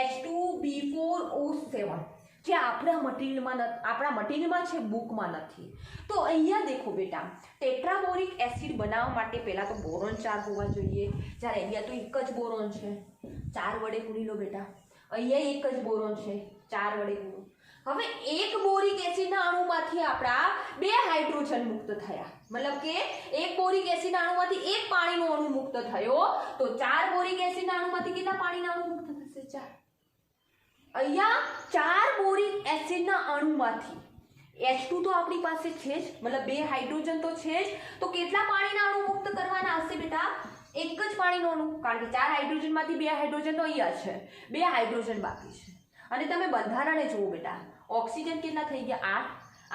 Speaker 1: H2B4O7, જે આપણા મટીરિયલમાં છે, બુકમાં નથી. તો અહીંયા દેખો બેટા, ટેટ્રાબોરિક એસિડ બનાવવા માટે પહેલા તો બોરોન 4 હોવા જોઈએ. જ્યારે અહીંયા તો એક જ બોરોન છે, 4 વડે ગુણી લો બેટા. અહીંયા એક જ બોરોન છે, 4 વડે ગુણો. હવે એક બોરિક એસિડના અણુમાંથી આપણા 2 હાઇડ્રોજન મુક્ત થયા. મતલબ કે એક બોરિક એસિડના અણુમાંથી એક પાણીનો અણુ મુક્ત થયો તો 4 બોરિક એસિડના અણુમાંથી કેટલા પાણીના અણુ મુક્ત થશે? 4. અહીંયા 4 બોરિક એસિડના અણુમાંથી H2 તો આપણી પાસે છે જ, મતલબ 2 હાઇડ્રોજન તો છે જ, તો કેટલા પાણીના અણુ મુક્ત કરવાના હશે બેટા? એક જ પાણીનો અણુ, કારણ કે 4 હાઇડ્રોજનમાંથી 2 હાઇડ્રોજન તો અહીંયા છે, 2 હાઇડ્રોજન બાકી છે. અને તમે બંધારણને જુઓ બેટા, ઓક્સિજન કેટલા થઈ ગયા? 8.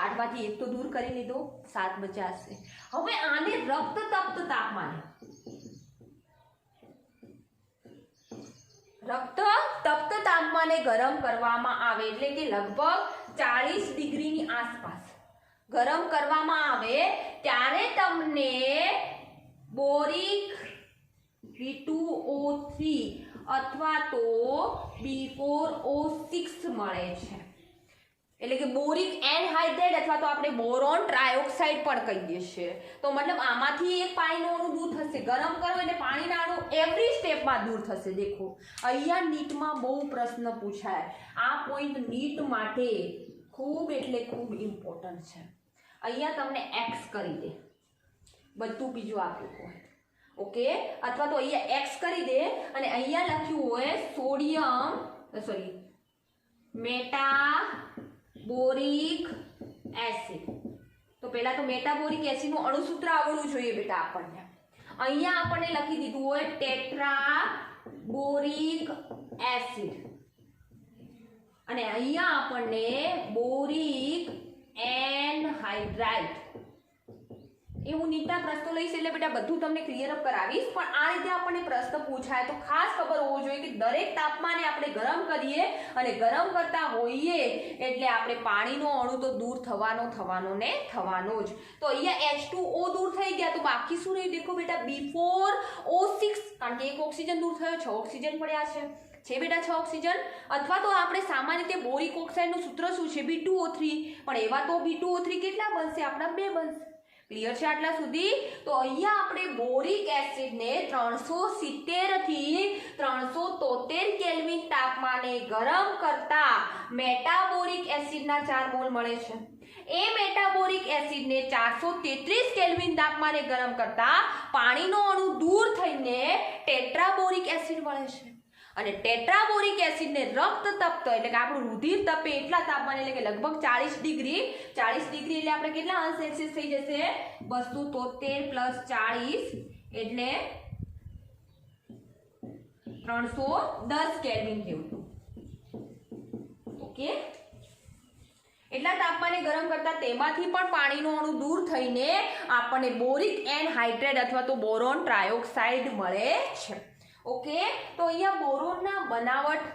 Speaker 1: 8માંથી એક તો દૂર કરી લીધો, 7 બચ્યા હશે. હવે આને રક્ત તપ્ત તાપમાને ગરમ કરવામાં આવે, એટલે કે લગભગ 40 ડિગ્રીની આસપાસ ગરમ કરવામાં આવે ત્યારે તમને બોરિક B2O3 અથવા તો B4O6 મળે છે. એટલે કે બોરિક એનહાઇડ્રેટ અથવા તો આપણે બોરોન ટ્રાયોક્સાઇડ પણ કહીએ છીએ. તો મતલબ આમાંથી એક પાણીનો અણુ દૂર થશે. ગરમ કરો એટલે પાણીના અણુ એવરી સ્ટેપમાં દૂર થશે. દેખો અહીંયા નીટમાં બહુ પ્રશ્ન પૂછાય. આ પોઈન્ટ નીટ માટે ખૂબ એટલે ખૂબ ઇમ્પોર્ટન્ટ છે. અહીંયા તમને એક્સ કરી દે, બધું બીજું આપ્યું હોય, ઓકે, અથવા તો અહીંયા એક્સ કરી દે અને અહીંયા લખ્યું હોય સોડિયમ મેટાબોરિક એસિડ. તો પહેલા તો મેટાબોરિક એસિડનું અણુસૂત્ર આવડવું જોઈએ બેટા આપણને. અહીંયા આપણને લખી દીધું હોય ટેટ્રાબોરિક એસિડ અને અહીંયા આપણને બોરિક એનહાઇડ્રાઇડ. એ હું નીટના પ્રશ્નો લઈશ એટલે બેટા બધું તમને ક્લિયર અપ કરાવીશ, પણ આ રીતે આપણને પ્રશ્ન પૂછાય તો ખાસ ખબર હોવો જોઈએ કે દરેક તાપમાને આપણે ગરમ કરીએ અને ગરમ કરતા હોઈએ એટલે આપણે પાણીનો અણુ તો દૂર થવાનો ને થવાનો જ. તો અહીંયા H2O દૂર થઈ ગયા તો બાકી શું રહ્યું? દેખો બેટા B4O6, કારણ કે એક ઓક્સિજન દૂર થયો, 6 ઓક્સિજન પડ્યા છે બેટા, 6 ઓક્સિજન. અથવા તો આપણે સામાન્ય રીતે બોરિક ઓક્સાઇડનું સૂત્ર શું છે? B2O3. પણ એવા તો B2O3 કેટલા બનશે? આપણા 2 બનશે. ક્લિયર છે આટલા સુધી? તો અહીંયા આપણે બોરિક એસિડને 370 થી 373 કેલ્વિન તાપમાને ગરમ કરતા મેટાબોરિક એસિડના 4 મોલ મળે છે. એ મેટાબોરિક એસિડને 433 કેલ્વિન તાપમાને ગરમ કરતા પાણીનો અણુ દૂર થઈને ટેટ્રાબોરિક એસિડ મળે છે. અને ટેટ્રાબોરિક એસિડને રક્ત તપ્ત એટલે કે આપણું રુધિર તપે એટલા તાપમાન, એટલે કે લગભગ 40 ડિગ્રી. 40 ડિગ્રી એટલે આપણે કેટલા અંશ સેલ્સિયસ થઈ જશે? 273 + 40 એટલે 310 કેલ્વિન જેવું. ઓકે, એટલા તાપમાને ગરમ કરતા તેમાંથી પણ પાણીનો અણુ દૂર થઈને આપણને બોરિક એનહાઇડ્રેટ અથવા તો બોરોન ટ્રાયોક્સાઇડ મળે છે. ઓકે, તો અહીંયા બોરોનના બનાવટ,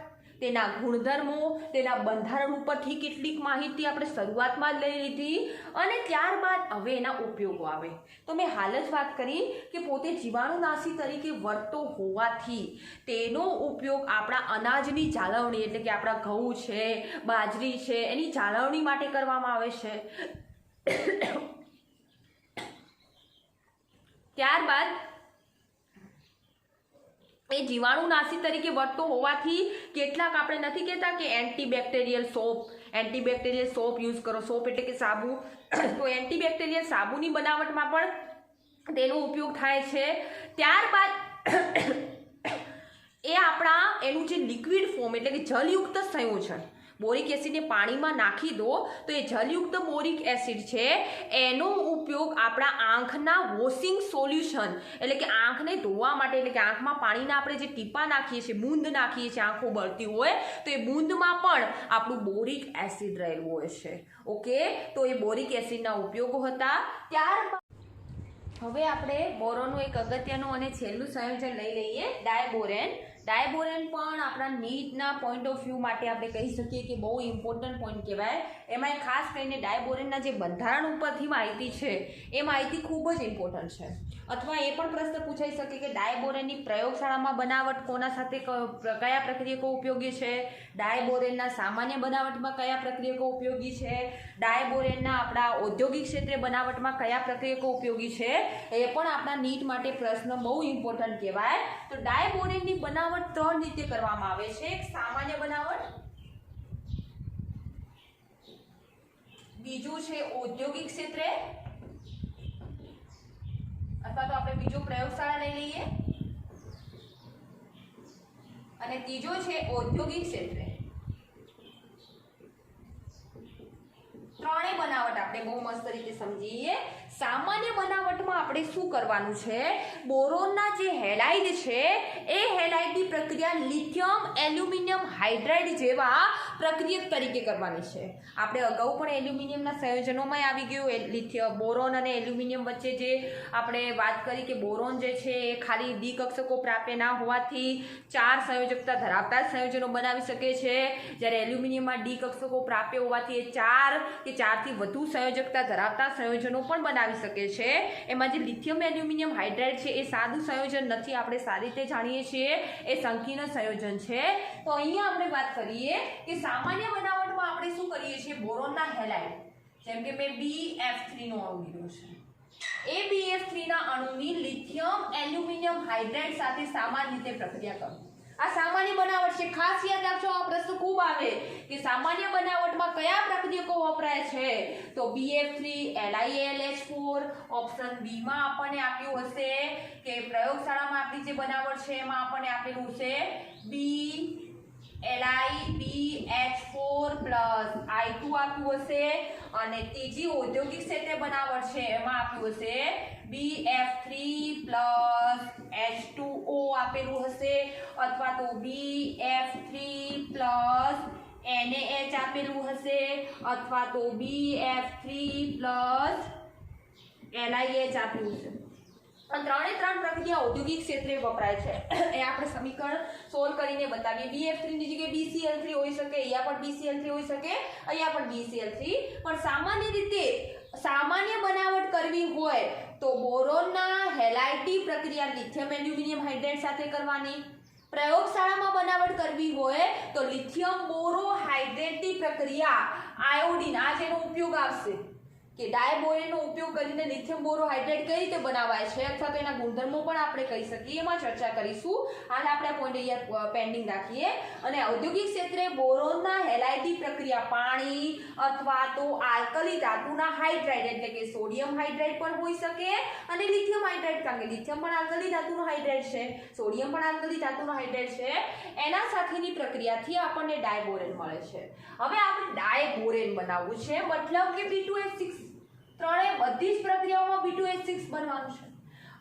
Speaker 1: તેના ગુણધર્મો, તેના બંધારણ ઉપરથી કેટલીક માહિતી આપણે શરૂઆતમાં જ લઈ લીધી અને ત્યારબાદ હવે એના ઉપયોગો આવે. તો મેં હાલ જ વાત કરી કે પોતે જીવાણુનાશી તરીકે વર્તતો હોવાથી તેનો ઉપયોગ આપણા અનાજની જાળવણી એટલે કે આપણા ઘઉં છે, બાજરી છે, એની જાળવણી માટે કરવામાં આવે છે. ત્યારબાદ એ જીવાણુનાશી તરીકે વર્તતો હોવાથી કેટલાક આપણે નથી કહેતા કે એન્ટીબેક્ટેરિયલ સોપ યુઝ કરો. સોપ એટલે કે સાબુ. તો એન્ટીબેક્ટેરિયલ સાબુની બનાવટમાં પણ તેનો ઉપયોગ થાય છે. ત્યારબાદ એ આપણા એનું જે લિક્વિડ ફોર્મ એટલે કે જલયુક્ત સંયોજન, બોરિક એસિડને પાણીમાં નાખી દો તો એ જલયુક્ત બોરિક એસિડ છે એનો ઉપયોગ આપણા આંખના વોશિંગ સોલ્યુશન એટલે કે આંખને ધોવા માટે, એટલે કે આંખમાં પાણીના આપણે જે ટીપા નાખીએ છીએ, બૂંદ નાખીએ છીએ આંખો બળતી હોય તો એ બૂંદમાં પણ આપણું બોરિક એસિડ રહેલું હોય છે. ઓકે, તો એ બોરિક એસિડના ઉપયોગો હતા. ત્યારબાદ હવે આપણે બોરોનનું એક અગત્યનું અને છેલ્લું સંયોજન લઈ લઈએ, ડાયબોરેન. ડાયબોરેન પણ આપણા નીટના પોઈન્ટ ઓફ વ્યૂ માટે આપણે કહી શકીએ કે બહુ ઇમ્પોર્ટન્ટ પોઈન્ટ કહેવાય. એમાં ખાસ કરીને ડાયબોરેનના જે બંધારણ ઉપરથી માહિતી છે એ માહિતી ખૂબ જ ઇમ્પોર્ટન્ટ છે. અથવા એ પણ પ્રશ્ન પૂછાઈ શકે કે ડાયબોરેનની પ્રયોગશાળામાં બનાવટ કોના સાથે કયા પ્રક્રિયકો ઉપયોગી છે, ડાયબોરેનના સામાન્ય બનાવટમાં કયા પ્રક્રિયકો ઉપયોગી છે, ડાયબોરેનના આપણા ઔદ્યોગિક ક્ષેત્રે બનાવટમાં કયા પ્રક્રિયકો ઉપયોગી છે, એ પણ આપણા નીટ માટે પ્રશ્ન બહુ ઇમ્પોર્ટન્ટ કહેવાય. તો ડાયબોરેનની બનાવટ 3 રીતે કરવામાં આવે છે. એક સામાન્ય બનાવટ, બીજું છે ઔદ્યોગિક ક્ષેત્રે, અથવા તો આપણે બીજો પ્રયોગશાળા લઈ લઈએ, અને ત્રીજો છે ઔદ્યોગિક ક્ષેત્રે. ત્રણેય બનાવટ આપણે બહુ મસ્ત રીતે સમજીએ. સામાન્ય બનાવટમાં આપણે શું કરવાનું છે, બોરોનના જે હેલાઇડ છે એ હેલાઇડની પ્રક્રિયા લિથિયમ એલ્યુમિનિયમ હાઇડ્રાઇડ જેવા પ્રક્રિયક તરીકે કરવાની છે. આપણે અગાઉ પણ એલ્યુમિનિયમના સંયોજનોમાં આવી ગયું, લિથિયમ, બોરોન અને એલ્યુમિનિયમ વચ્ચે જે આપણે વાત કરી કે બોરોન જે છે એ ખાલી દ્વિકક્ષકો પ્રાપ્ય ના હોવાથી 4 સંયોજકતા ધરાવતા સંયોજનો બનાવી શકે છે, જ્યારે એલ્યુમિનિયમમાં દ્વિકક્ષકો પ્રાપ્ય હોવાથી એ 4 કે 4 થી વધુ સંયોજકતા ધરાવતા સંયોજનો પણ બનાવી શકે છે. એમાં જે લિથિયમ એલ્યુમિનિયમ હાઇડ્રાઇડ છે એ સાદું સંયોજન નથી, આપણે સારી રીતે જાણીએ છીએ, એ સંકીર્ણ સંયોજન છે. તો અહીંયા આપણે વાત કરીએ કે સામાન્ય બનાવટમાં આપણે શું કરીએ છીએ, બોરોનના હેલાઇડ જેમ કે મેં BF3 નો અણુ લીધો છે, એ BF3 ના અણુની લિથિયમ એલ્યુમિનિયમ હાઇડ્રાઇડ સાથે સામાન્ય રીતે પ્રક્રિયા કરો. આ સામાન્ય બનાવટ છે. ખાસ યાદ રાખજો, આ પ્રશ્ન ખૂબ આવે કે સામાન્ય બનાવટમાં કયા પ્રક્રિયકો વપરાય છે. તો BF3 LiAlH4. ઓપ્શન બી માં આપણને આપ્યું હશે કે પ્રયોગશાળામાં આપણી જે બનાવટ છે એમાં આપણને આપેલું છે LiBH4 I2 આપ્યું હશે, અને ત્રીજી ઔદ્યોગિક ક્ષેત્રે બનાવટ છે એમાં આપ્યું હશે BF3 H2O આપેલું હશે, અથવા તો BF3 NaH આપેલું હશે, અથવા તો BF3 LiH આપ્યું છે. ત્રણે ત્રણ પ્રક્રિયા ઔદ્યોગિક ક્ષેત્રે વપરાય છે. એ આપણે સમીકરણ સોલ્વ કરીને બતાવીએ. BF3 ની જગ્યાએ BCl3 હોઈ શકે, અહીંયા પણ BCl3 હોઈ શકે, અહીંયા પણ BCl3. પણ સામાન્ય રીતે સામાન્ય બનાવટ કરવી હોય તો બોરોનના હેલાઇડની પ્રક્રિયા લિથિયમ એલ્યુમિનિયમ હાઇડ્રાઇડ સાથે કરવાની. પ્રયોગશાળામાં બનાવટ કરવી હોય તો લિથિયમ બોરોહાઇડ્રેટની પ્રક્રિયા આયોડિન, આ જેનો ઉપયોગ આવશે કે ડાયબોરેનનો ઉપયોગ કરીને લિથિયમ બોરોહાઇડ્રેટ કઈ રીતે બનાવાય છે અથવા તો એના ગુણધર્મો પણ આપણે કહી શકીએ, એમાં ચર્ચા કરીશું. હાલ આપણે આ પોઈન્ટ અહીંયા પેન્ડિંગ રાખીએ. અને ઔદ્યોગિક ક્ષેત્રે બોરોનના હેલાઇડની પ્રક્રિયા પાણી અથવા તો આલ્કલી ધાતુના હાઇડ્રાઇડ એટલે કે સોડિયમ હાઇડ્રાઇડ પણ હોઈ શકે અને લિથિયમ હાઇડ્રાઇડ, કારણ કે લિથિયમ પણ આલ્કલી ધાતુનો હાઇડ્રાઇડ છે, સોડિયમ પણ આલ્કલી ધાતુનો હાઇડ્રાઇડ છે, એના સાથેની પ્રક્રિયાથી આપણને ડાયબોરેન મળે છે. હવે આપણે ડાયબોરેન બનાવવું છે, મતલબ કે B2H6. ત્રણે બધી જ પ્રક્રિયાઓમાં B2H6 બનવાનું છે.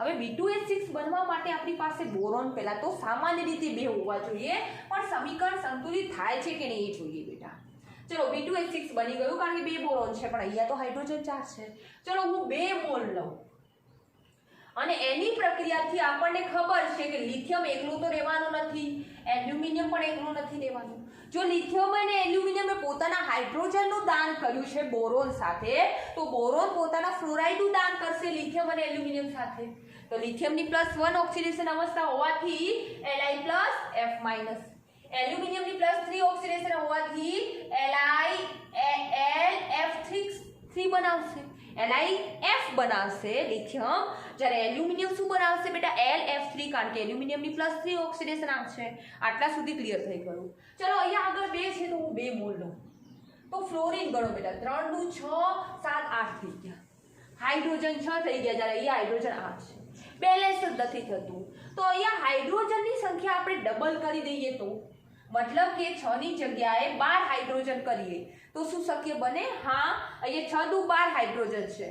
Speaker 1: હવે B2H6 બનવા માટે આપણી પાસે બોરોન પહેલા તો સામાન્ય રીતે 2 હોવા જોઈએ, પણ સમીકરણ સંતુલિત થાય છે કે નહીં એ જોઈએ બેટા. ચલો B2H6 બની ગયું કારણ કે 2 બોરોન છે, પણ અહીંયા તો હાઇડ્રોજન 4 છે. ચલો હું 2 મોલ લઉં અને એની પ્રક્રિયાથી આપણને ખબર છે કે લિથિયમ એકલું તો રહેવાનું નથી, એલ્યુમિનિયમ પણ એકલું નથી રહેવાનું. જો લિથિયમ અને એલ્યુમિનિયમે પોતાના હાઇડ્રોજનનું દાન કર્યું છે બોરોન સાથે, તો બોરોન પોતાના ફ્લોરાઇડનું દાન કરશે લિથિયમ અને એલ્યુમિનિયમ સાથે. તો લિથિયમની +1 ઓક્સિડેશન અવસ્થા હોવાથી Li+F-, એલ્યુમિનિયમની +3 ઓક્સિડેશન હોવાથી LiLF3 બનાવશે, LiF બનાવશે લિથિયમ, જ્યારે એલ્યુમિનિયમ શું બનાવશે બેટા? LF3, કારણ કે એલ્યુમિનિયમની +3 ઓક્સિડેશન આવશે. આટલા સુધી ક્લિયર થઈ ગયું. ચલો અહીંયા આગળ 2 છે તો હું 2 મોલ લઉં. તો ફ્લોરિન ગણો બેટા, 3 નું 6 7 8 થઈ ગયા. હાઇડ્રોજન 6 થઈ ગયા, જ્યારે અહીંયા હાઇડ્રોજન 8 છે. બેલેન્સ જ નથી થતું. તો અહીંયા હાઇડ્રોજનની સંખ્યા આપણે ડબલ કરી દઈએ તો મતલબ કે 6 ની જગ્યાએ 12 હાઇડ્રોજન કરીએ તો શું શક્ય બને? હા, અહીંયા 6 દુ 12 હાઇડ્રોજન છે.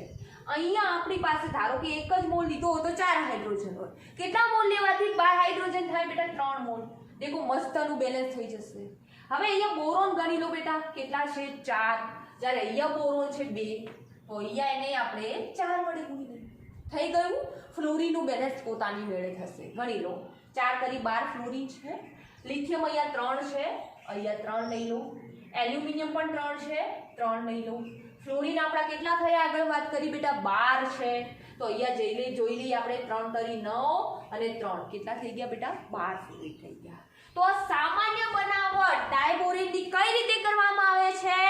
Speaker 1: અહીંયા આપણી પાસે ધારો કે એક જ મોલ લીધો હોય તો 4 હાઇડ્રોજન હોય. કેટલા મોલ લેવાથી 12 હાઇડ્રોજન થાય બેટા? 3 મોલ. દેખો મસ્તનું બેલેન્સ થઈ જશે. હવે અહીંયા બોરોન ગણી લો બેટા, કેટલા છે? 4. જ્યારે અહીંયા બોરોન છે 2, તો અહીંયા એને આપણે 4 વડે ગુણી દઈએ. થઈ ગયું. ફ્લોરિનનું બેલેન્સ પોતાની મેળે થશે. ગણી લો, 4 કરી 12 ફ્લોરિન છે. લિથિયમ અહીંયા 3 છે, અહીંયા 3 લઈ લો. એલ્યુમિનિયમ પણ 3 છે, 3 લઈ લો. ફ્લોરિન આપણા કેટલા થયા? આગળ વાત કરી બેટા 12 છે, તો અહીંયા જોઈ લઈએ આપણે 3 તરી 9 અને 3 કેટલા થઈ ગયા બેટા? 12 ફ્લોરિન થઈ ગયા. તો સામાન્ય બનાવટ ડાયબોરેટની કઈ રીતે કરવામાં આવે છે?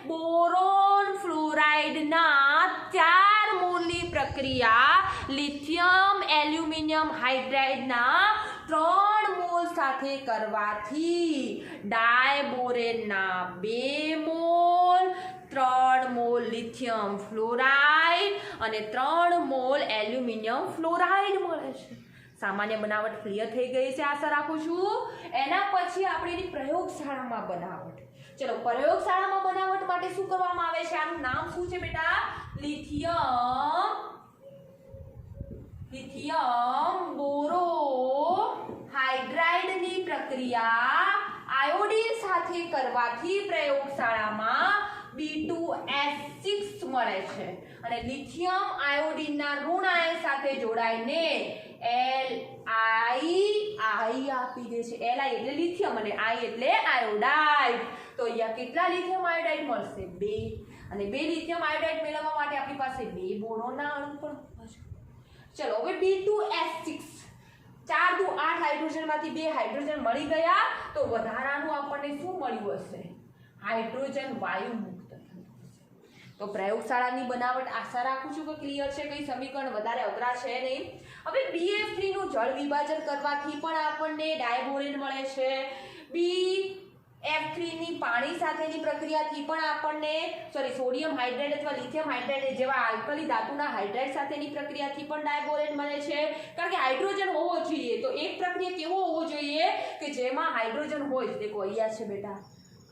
Speaker 1: બોરોન ફ્લોરાઇડના 4 મોલની પ્રક્રિયા લિથિયમ એલ્યુમિનિયમ હાઇડ્રાઇડના 3 મોલ સાથે કરવાથી ડાયબોરેનના 2 મોલ, 3 મોલ લિથિયમ ફ્લોરાઇડ અને 3 મોલ એલ્યુમિનિયમ ફ્લોરાઇડ મળે છે. સામાન્ય બનાવટ ક્લિયર થઈ ગઈ છે આશા રાખું છું. એના પછી આપણે એની પ્રયોગશાળામાં બનાવટ. ચલો પ્રયોગશાળામાં બનાવટ માટે શું કરવામાં આવે છે? આનું નામ શું છે બેટા? લિથિયમ બોરો હાઇડ્રાઇડની પ્રક્રિયા આયોડીન સાથે કરવાથી પ્રયોગશાળામાં B2H6 મળે છે અને લિથિયમ આયોડીનના ઋણ આયન સાથે જોડાઈને Li આપી દે છે. Li એટલે લિથિયમ અને I એટલે આયોડાઇડ. તો અહીંયા કેટલા લિથિયમ આયોડાઇડ મળશે? 2. અને 2 લિથિયમ આયોડાઇડ મેળવવા માટે આપણી પાસે 2 બોરોનના અણુ પણ હોવા જોઈએ. ચલો હવે B2H6 4 દુ 8 હાઇડ્રોજનમાંથી 2 હાઇડ્રોજન મળી ગયા, તો વધારાનું આપણને શું મળ્યું હશે? હાઇડ્રોજન વાયુ મુક્ત થયું હશે. તો પ્રયોગશાળાની બનાવટ આશા રાખું છું કે ક્લિયર છે. કઈ સમીકરણ વધારે અઘરા છે નહીં. હવે BF3 નું જળ વિભાજન કરવાથી પણ આપણને ડાયબોરેન મળે છે. BF3 ની પાણી સાથેની પ્રક્રિયાથી પણ આપણને સોડિયમ હાઇડ્રાઇડ અથવા લિથિયમ હાઇડ્રાઇડ જેવા આલ્કલી ધાતુના હાઇડ્રાઇડ સાથેની પ્રક્રિયાથી પણ ડાયબોરેન મળે છે. કારણ કે હાઇડ્રોજન હોવો જોઈએ, તો એક પ્રક્રિયા કેવો હોવો જોઈએ કે જેમાં હાઇડ્રોજન હોય. દેખો અહીંયા છે બેટા,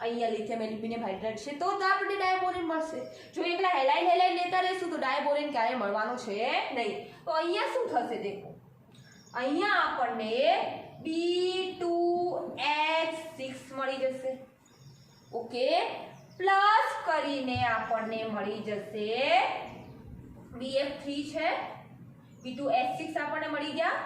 Speaker 1: અહીંયા લિથિયમ એલ્યુમિનિયમ હાઇડ્રાઇડ છે, તો આપણને ડાયબોરેન મળશે. જો એકલા હેલાઇન લેતા રહેશું તો ડાયબોરેન ક્યારેય મળવાનો છે નહીં. તો અહીંયા શું થશે? દેખો અહીંયા આપણને B2H6 મળી જશે. ઓકે, પ્લસ કરીને આપણને મળી જશે BF3 છે, B2H6 આપણને મળી ગયા.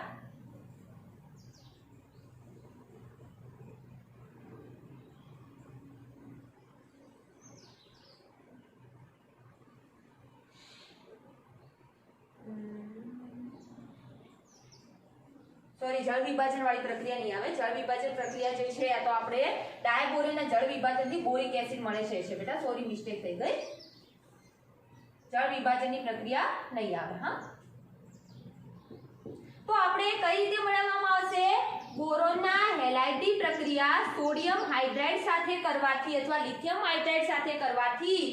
Speaker 1: સોરી, જળ વિભાજન વાળી પ્રક્રિયા નહીં આવે. જળ વિભાજન પ્રક્રિયા જે છે આ તો આપણે ડાયબોરેનના જળ વિભાજનથી બોરિક એસિડ મળે છે બેટા. સોરી, મિસ્ટેક થઈ ગઈ. જળ વિભાજનની પ્રક્રિયા નહીં આવે. હા, તો આપણે કઈ રીતે મેળવવામાં આવશે? બોરોનના હેલાઇડની પ્રક્રિયા સોડિયમ હાઇડ્રાઇડ સાથે કરવાથી અથવા લિથિયમ હાઇડ્રાઇડ સાથે કરવાથી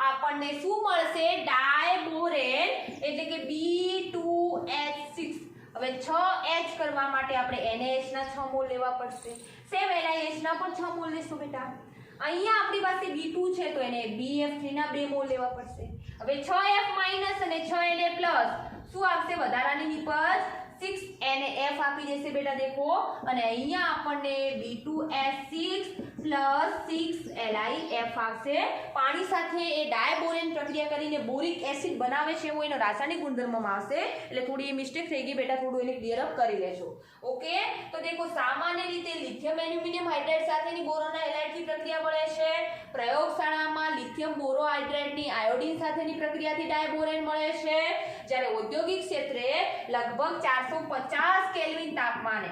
Speaker 1: આપણને શું મળશે? ડાયબોરેન એટલે કે B2H6. હવે 6H કરવા માટે આપણે NaH ના 6 મોલ લેવા પડશે. સેમ LiH ના પણ 6 મોલ લેશું બેટા. અહીંયા આપણી પાસે B2 છે તો એને BF3 ના 2 મોલ લેવા પડશે. હવે 6F- અને 6Na+ શું આવશે વધારાની નિપજ 6NF આપી દેશે બેટા દેખો અને અહીંયા આપણને B2S6 6LiF આવશે પાણી સાથે એ ડાયબોરેન પ્રક્રિયા કરીને બોરિક એસિડ બનાવે છે એવો એનો રાસાયણિક ગુણધર્મમાં આવશે એટલે થોડી એ મિસ્ટેક થઈ ગઈ બેટા થોડું એને ક્લિયર અપ કરી લેજો ઓકે તો દેખો સામાન્ય રીતે લિથિયમ એલ્યુમિનિયમ હાઇડ્રાઇડ સાથેની બોરોનના હેલાઇડથી પ્રક્રિયા મળે છે પ્રયોગશાળામાં લિથિયમ બોરોહાઇડ્રાઇડની આયોડિન સાથેની પ્રક્રિયાથી ડાયબોરેન મળે છે જ્યારે ઔદ્યોગિક ક્ષેત્રે લગભગ 450 કેલ્વિન તાપમાને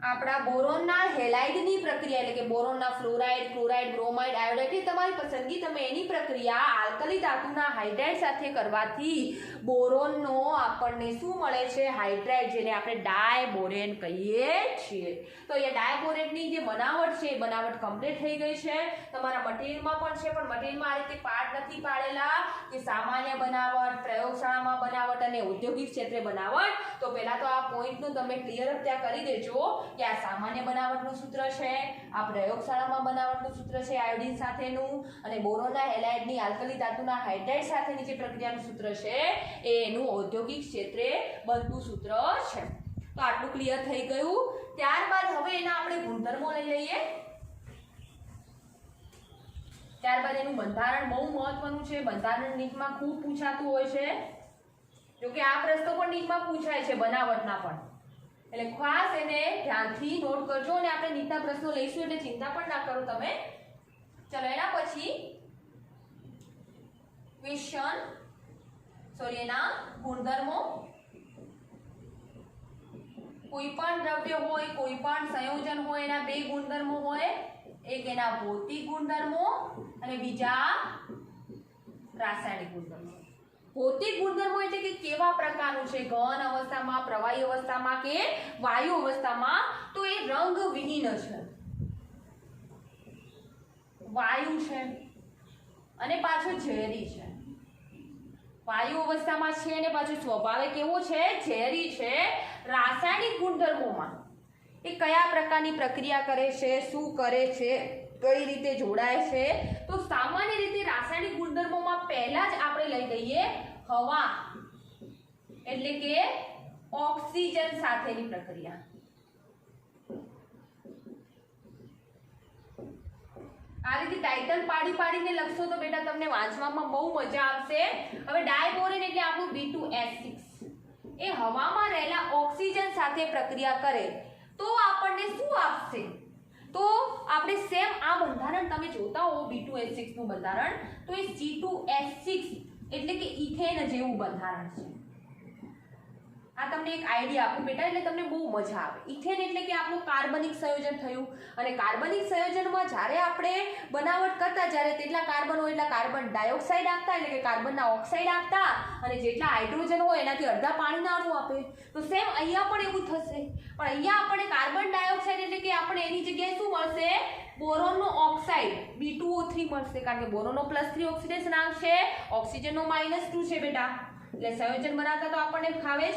Speaker 1: આપણા બોરોનના હેલાઇડની પ્રક્રિયા એટલે કે બોરોનના ફ્લોરાઇડ ક્લોરાઇડ બ્રોમાઇડ આયોડાઇડ એ તમારી પસંદગી તમે એની પ્રક્રિયા આલ્કલી ધાતુના હાઇડ્રાઇડ સાથે કરવાથી બોરોનનો આપણને શું મળે છે હાઇડ્રાઇડ જેને આપણે ડાયબોરેન કહીએ છીએ તો એ ડાયબોરેટની જે બનાવટ છે એ બનાવટ કમ્પ્લીટ થઈ ગઈ છે તમારા મટીરિયલમાં પણ છે પણ મટીરિયલમાં આ રીતે પાર્ટ નથી પાડેલા કે સામાન્ય બનાવટ પ્રયોગશાળામાં બનાવટ અને ઔદ્યોગિક ક્ષેત્રે બનાવટ તો પહેલા તો આ પોઈન્ટનું તમે ક્લિયર અપ ત્યાં કરી દેજો કે આ સામાન્ય બનાવટનું સૂત્ર છે આ પ્રયોગશાળામાં બનાવટનું સૂત્ર છે આયોડિન સાથેનું અને બોરોનના હેલાઇડની આલ્કલી ધાતુના હાઇડ્રાઇડ સાથેની જે પ્રક્રિયાનું સૂત્ર છે એ એનું ઔદ્યોગિક ક્ષેત્રે બનતું સૂત્ર છે તો આટલું ક્લિયર થઈ ગયું ત્યારબાદ હવે એના આપણે ગુણધર્મો લઈ લઈએ ત્યારબાદ એનું બંધારણ બહુ મહત્વનું છે બંધારણ નીટમાં ખૂબ પૂછાતું હોય છે જો કે આ પ્રશ્નો પણ નીટમાં પૂછાય છે બનાવટના પણ એટલે ખાસ એને ધ્યાનથી નોટ કરજો અને આપણે નીટના પ્રશ્નો લઈશું એટલે ચિંતા પણ ના કરો તમે ચલો એના પછી એના ગુણધર્મો કોઈ પણ દ્રવ્ય હોય કોઈ પણ સંયોજન હોય એના બે ગુણધર્મો હોય એક એના ભૌતિક ગુણધર્મો અને બીજા રાસાયણિક ગુણધર્મો ભૌતિક ગુણધર્મો એટલે કે કેવા પ્રકારનું છે ઘન અવસ્થામાં પ્રવાહી અવસ્થામાં કે વાયુ અવસ્થામાં તો એ રંગવિહીન છે વાયુ છે અને પાછો ઝેરી છે વાયુ અવસ્થામાં છે અને પાછો સ્વભાવે કેવો છે ઝેરી છે રાસાયણિક ગુણધર્મોમાં એ કયા પ્રકારની પ્રક્રિયા કરે છે શું કરે છે કઈ રીતે જોડાય છે તો સામાન્ય રીતે રાસાયણિક ગુણધર્મોમાં પહેલા જ આપણે લઈ લઈએ હવા એટલે કે ઓક્સિજન સાથેની પ્રક્રિયા આ રીતે ટાઇટલ પાડીને લખશો તો બેટા તમને વાંચવામાં બહુ મજા આવશે હવે ડાયબોરેન એટલે આપણું B2S6 એ હવામાં રહેલા ઓક્સિજન સાથે પ્રક્રિયા કરે તો આપણને શું આપશે તો આપણે સેમ આ બંધારણ તમે જોતા હો B2S6 નું બંધારણ તો એ C2S6 એટલે કે ઇથેન જેવું બંધારણ છે આ તમને એક આઈડિયા આપું બેટા એટલે તમને બહુ મજા આવે ઇથેન એટલે કે આપણું કાર્બનિક સંયોજન થયું અને કાર્બનિક સંયોજનમાં જ્યારે આપણે બનાવટ કરતા જ્યારે તેટલા કાર્બન હોય એટલા કાર્બન ડાયોક્સાઇડ આપતા એટલે કે કાર્બનના ઓક્સાઇડ આપતા અને જેટલા હાઇડ્રોજન હોય એનાથી અડધા પાણીના અણુ આપે તો સેમ અહીંયા પણ એવું થશે પણ અહીંયા આપણે કાર્બન ડાયોક્સાઇડ એટલે કે આપણે એની જગ્યાએ શું મળશે બોરોનનો ઓક્સાઇડ B2O3 મળશે કારણ કે બોરોનનો +3 ઓક્સિડેશન આવશે ઓક્સિજનનો -2 છે બેટા એટલે સંયોજન બનાવતા તો આપણને ફાવે જ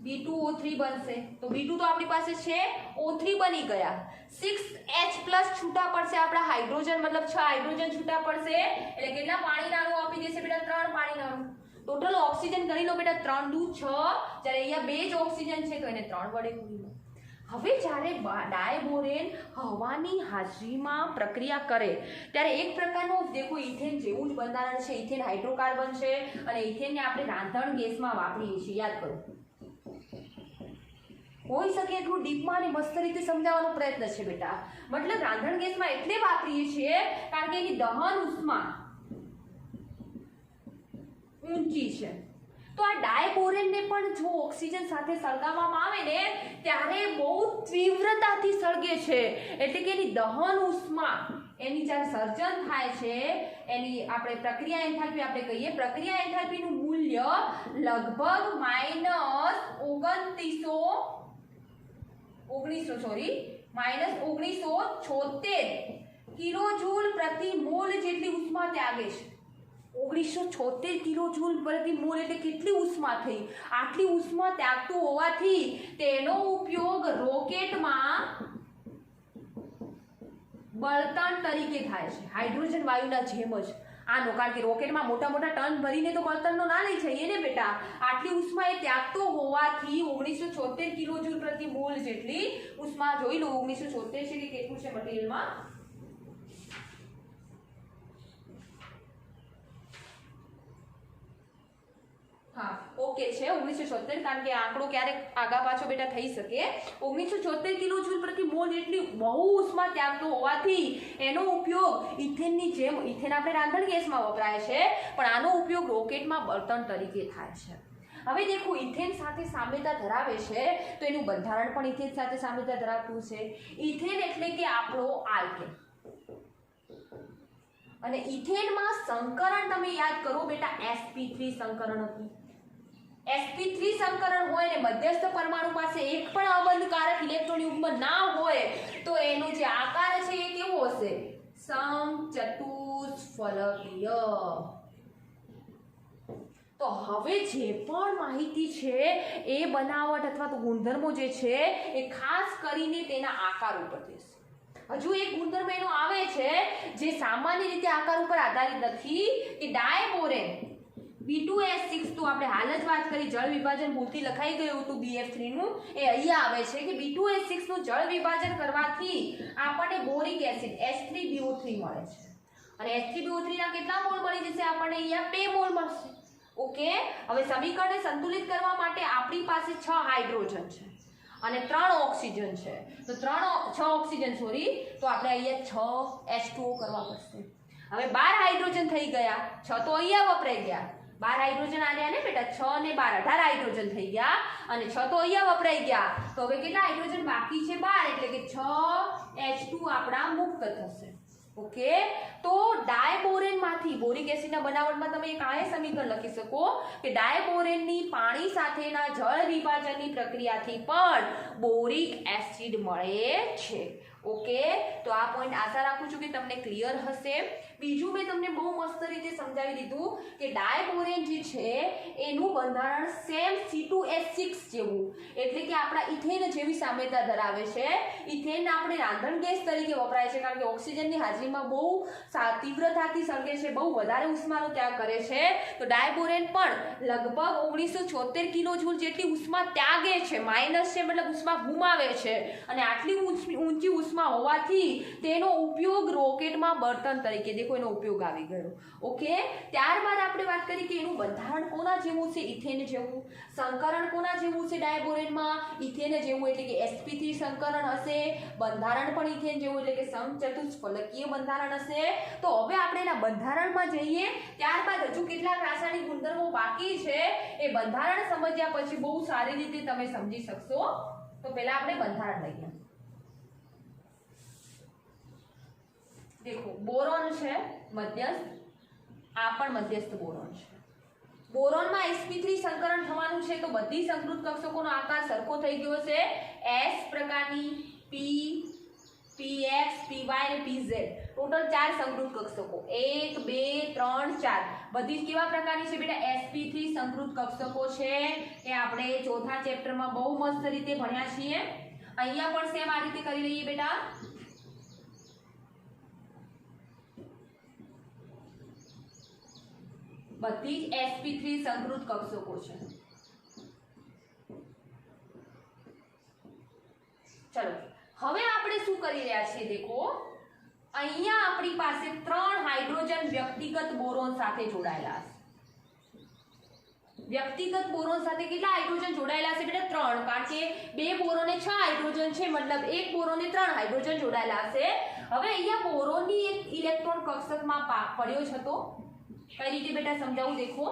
Speaker 1: B2O3 બનશે તો B2 તો આપણી પાસે છે O3 બની ગયા 6H+ છૂટા પડશે આપણા હાઇડ્રોજન મતલબ 6 હાઇડ્રોજન છૂટા પડશે એટલે કેટલા પાણીના અણુ આપી દેશે બેટા 3 પાણીના અણુ ટોટલ ઓક્સિજન ગણી લો બેટા 3 દુ 6 જ્યારે અહીંયા બે જ ઓક્સિજન છે તો એને 3 વડે ગુણી લો હવે જ્યારે ડાયબોરેન હવાની હાજરીમાં પ્રક્રિયા કરે ત્યારે એક પ્રકારનો દેખો ઇથેન જેવું જ બંધારણ છે ઇથેન હાઇડ્રોકાર્બન છે અને ઇથેનને આપણે રાંધણ ગેસમાં વાપરીએ છીએ યાદ કરો હોઈ શકે એટલું ડીપમાં અને મસ્ત રીતે સમજાવવાનો પ્રયત્ન છે બેટા મતલબ રાંધણ ગેસમાં એટલે વાપરીએ છીએ કારણ કે એની દહન ઉષ્મા ઊંચી છે તો આ ડાયબોરેનને પણ જો ઓક્સિજન સાથે સળગાવવામાં આવે ને ત્યારે બહુ તીવ્રતાથી સળગે છે એટલે કે એની દહન ઉષ્મા એની જ્યારે સર્જન થાય છે એની આપણે પ્રક્રિયા એન્થાલ્પી આપણે કહીએ પ્રક્રિયા એન્થાલ્પીનું મૂલ્ય લગભગ -1976 કિલોજૂલ પ્રતિ મોલ જેટલી ઉષ્મા ત્યાગે છે 1976 કિલોજૂલ પ્રતિ મોલ એટલે કેટલી ઉષ્મા થઈ આટલી ઉષ્મા ત્યાગતું હોવાથી તેનો ઉપયોગ રોકેટમાં બળતણ તરીકે થાય છે હાઇડ્રોજન વાયુના જેમ જ આનો, કારણ કે રોકેટમાં મોટા મોટા ટન ભરીને તો બળતણનો ના લઈ જઈએ ને બેટા, આટલી ઉષ્મા એ ત્યાગતો હોવાથી 1976 કિલોજૂલ પ્રતિ મોલ જેટલી ઉષ્મા, જોઈ લો 1976 છે કે કેટલું છે મટીરિયલમાં, હા ઓકે છે 1976, કારણ કે આંકડો ક્યારેક આગા પાછો બેટા થઈ શકે. 1976 કિલોજૂલ પ્રતિ મોલ જેટલી બહુ ઉષ્મા ત્યાગતો હોવાથી એનો ઉપયોગ ઇથેનની જેમ, ઇથેન આપણે રાંધણ ગેસમાં વપરાય છે, પણ આનો ઉપયોગ રોકેટમાં બળતણ તરીકે થાય છે. હવે દેખો, ઇથેન સાથે સામ્યતા ધરાવે છે તો એનું બંધારણ પણ ઇથેન સાથે સામ્યતા ધરાવતું છે. ઇથેન એટલે કે આપણો આલ્કેન, અને ઇથેનમાં સંકરણ તમે યાદ કરો બેટા, sp3 સંકરણ હતું. sp3 સંકરણ હોય ને મધ્યસ્થ પરમાણુ પાસે એક પણ અબંધકારક ઇલેક્ટ્રોન યુગ્મ ના હોય તો એનો જે આકાર છે એ કેવો હશે? સમચતુષ્ફલકીય. તો હવે જે પણ માહિતી છે એ બનાવટ અથવા તો ગુણધર્મો જે છે એ ખાસ કરીને તેના આકાર ઉપર દેશે. હજુ એક ગુણધર્મ એનો આવે છે જે સામાન્ય રીતે આકાર ઉપર આધારિત નથી, કે ડાયબોરેન B2S6, તો આપણે હાલ જ વાત કરી, જળ વિભાજન ભૂલથી લખાઈ ગયું હતું BF3 નું, એ અહીંયા આવે છે કે B2S6 નું જળ વિભાજન કરવાથી આપણને બોરિક એસિડ H3BO3 મળે છે, અને H3BO3 ના કેટલા મોલ મળી જશે આપણને? અહીંયા 2 મોલ મળશે. ઓકે, હવે સમીકરણને સંતુલિત કરવા માટે આપણી પાસે 6 હાઇડ્રોજન છે અને 3 ઓક્સિજન છે, તો 6 ઓક્સિજન સોરી, તો આપણે અહીંયા 6 H2O કરવા પડશે. હવે 12 હાઇડ્રોજન થઈ ગયા, 6 તો અહીંયા વપરાઈ ગયા, 12 હાઇડ્રોજન આલ્યા ને બેટા, 6 ને 12 18 હાઇડ્રોજન થઈ ગયા, અને 6 તો અહીંયા વપરાઈ ગયા, તો હવે કેટલા હાઇડ્રોજન બાકી છે? 12, એટલે કે 6 H2 આપણા મુક્ત થશે. ઓકે, તો ડાયબોરેન માંથી બોરિક એસિડના બનાવટમાં તમે એક આ સમીકરણ લખી શકો કે ડાયબોરેનની પાણી સાથેના જળ વિભાજનની પ્રક્રિયાથી પણ બોરિક એસિડ મળે છે. ઓકે, તો આ પોઈન્ટ આશા રાખું છું કે તમને ક્લિયર હશે. બીજું મેં તમને બહુ મસ્ત રીતે સમજાવી દીધું કે ડાયબોરેન જે છે એનું બંધારણ સેમ C2H6 જેવું, એટલે કે આપણા ઇથેન જેવી સામ્યતા ધરાવે છે. ઇથેન આપણે રાંધણ ગેસ તરીકે વપરાય છે, કારણ કે ઓક્સિજનની હાજરીમાં બહુ તીવ્રતાથી સળગે છે, બહુ વધારે ઉષ્માનો ત્યાગ કરે છે. તો ડાયબોરેન પણ લગભગ 1976 કિલોજૂલ જેટલી ઉષ્મા ત્યાગે છે, માઇનસ છે મતલબ ઉષ્મા ગુમાવે છે, અને આટલી ઊંચી ઉષ્મા હોવાથી તેનો ઉપયોગ રોકેટમાં બળતણ તરીકે, દેખો એનો ઉપયોગ આવી ગયો. ઓકે, ત્યારબાદ આપણે વાત કરી કે એનું બંધારણ કોના જેવું છે? ઇથેન જેવું. સંકરણ કોના જેવું છે? ડાયબોરેનમાં ઇથેન જેવું, એટલે કે sp3 સંકરણ હશે. બંધારણ પણ ઇથેન જેવું, એટલે કે સમચતુષ્ફલકીય બંધારણ હશે. તો હવે આપણે એના બંધારણમાં જઈએ, ત્યારબાદ હજુ કેટલાક રાસાયણિક ગુણધર્મો બાકી છે, એ બંધારણ સમજ્યા પછી બહુ સારી રીતે તમે સમજી શકશો. તો પહેલા આપણે બંધારણ લઈએ. देखो, बोरोन છે મધ્યસ્થ, આ પણ મધ્યસ્થ બોરોન છે. બોરોનમાં sp3 સંકરણ થવાનું છે, તો બધી સંકૃત કક્ષકોનો આકાર સરખો થઈ ગયો છે. S પ્રકારની, P, PX, PY અને PZ, ટોટલ 4 સંકૃત કક્ષકો, 1 2 3 4, બધી કેવા પ્રકારની છે બેટા? sp3 સંકૃત કક્ષકો છે. એ આપણે ચોથા ચેપ્ટરમાં બહુ મસ્ત રીતે ભણ્યા છીએ. અહીંયા પણ સેમ આ રીતે કરી લઈએ બેટા. બધી જ sp3 સંકૃત કક્ષકો છે. ચલો, હવે આપણે શું કરી રહ્યા છીએ? દેખો, અહીંયા આપણી પાસે 3 હાઇડ્રોજન વ્યક્તિગત બોરોન સાથે જોડાયેલા છે. વ્યક્તિગત બોરોન સાથે કેટલા હાઇડ્રોજન જોડાયેલા છે બેટા? 3, કારણ કે 2 બોરોને 6 હાઇડ્રોજન છે, મતલબ 1 બોરોને 3 હાઇડ્રોજન જોડાયેલા છે. હવે અહીંયા બોરોનની એક ઇલેક્ટ્રોન કક્ષકમાં પડ્યો છે, તો કઈ રીતે બેટા સમજાવું? દેખો,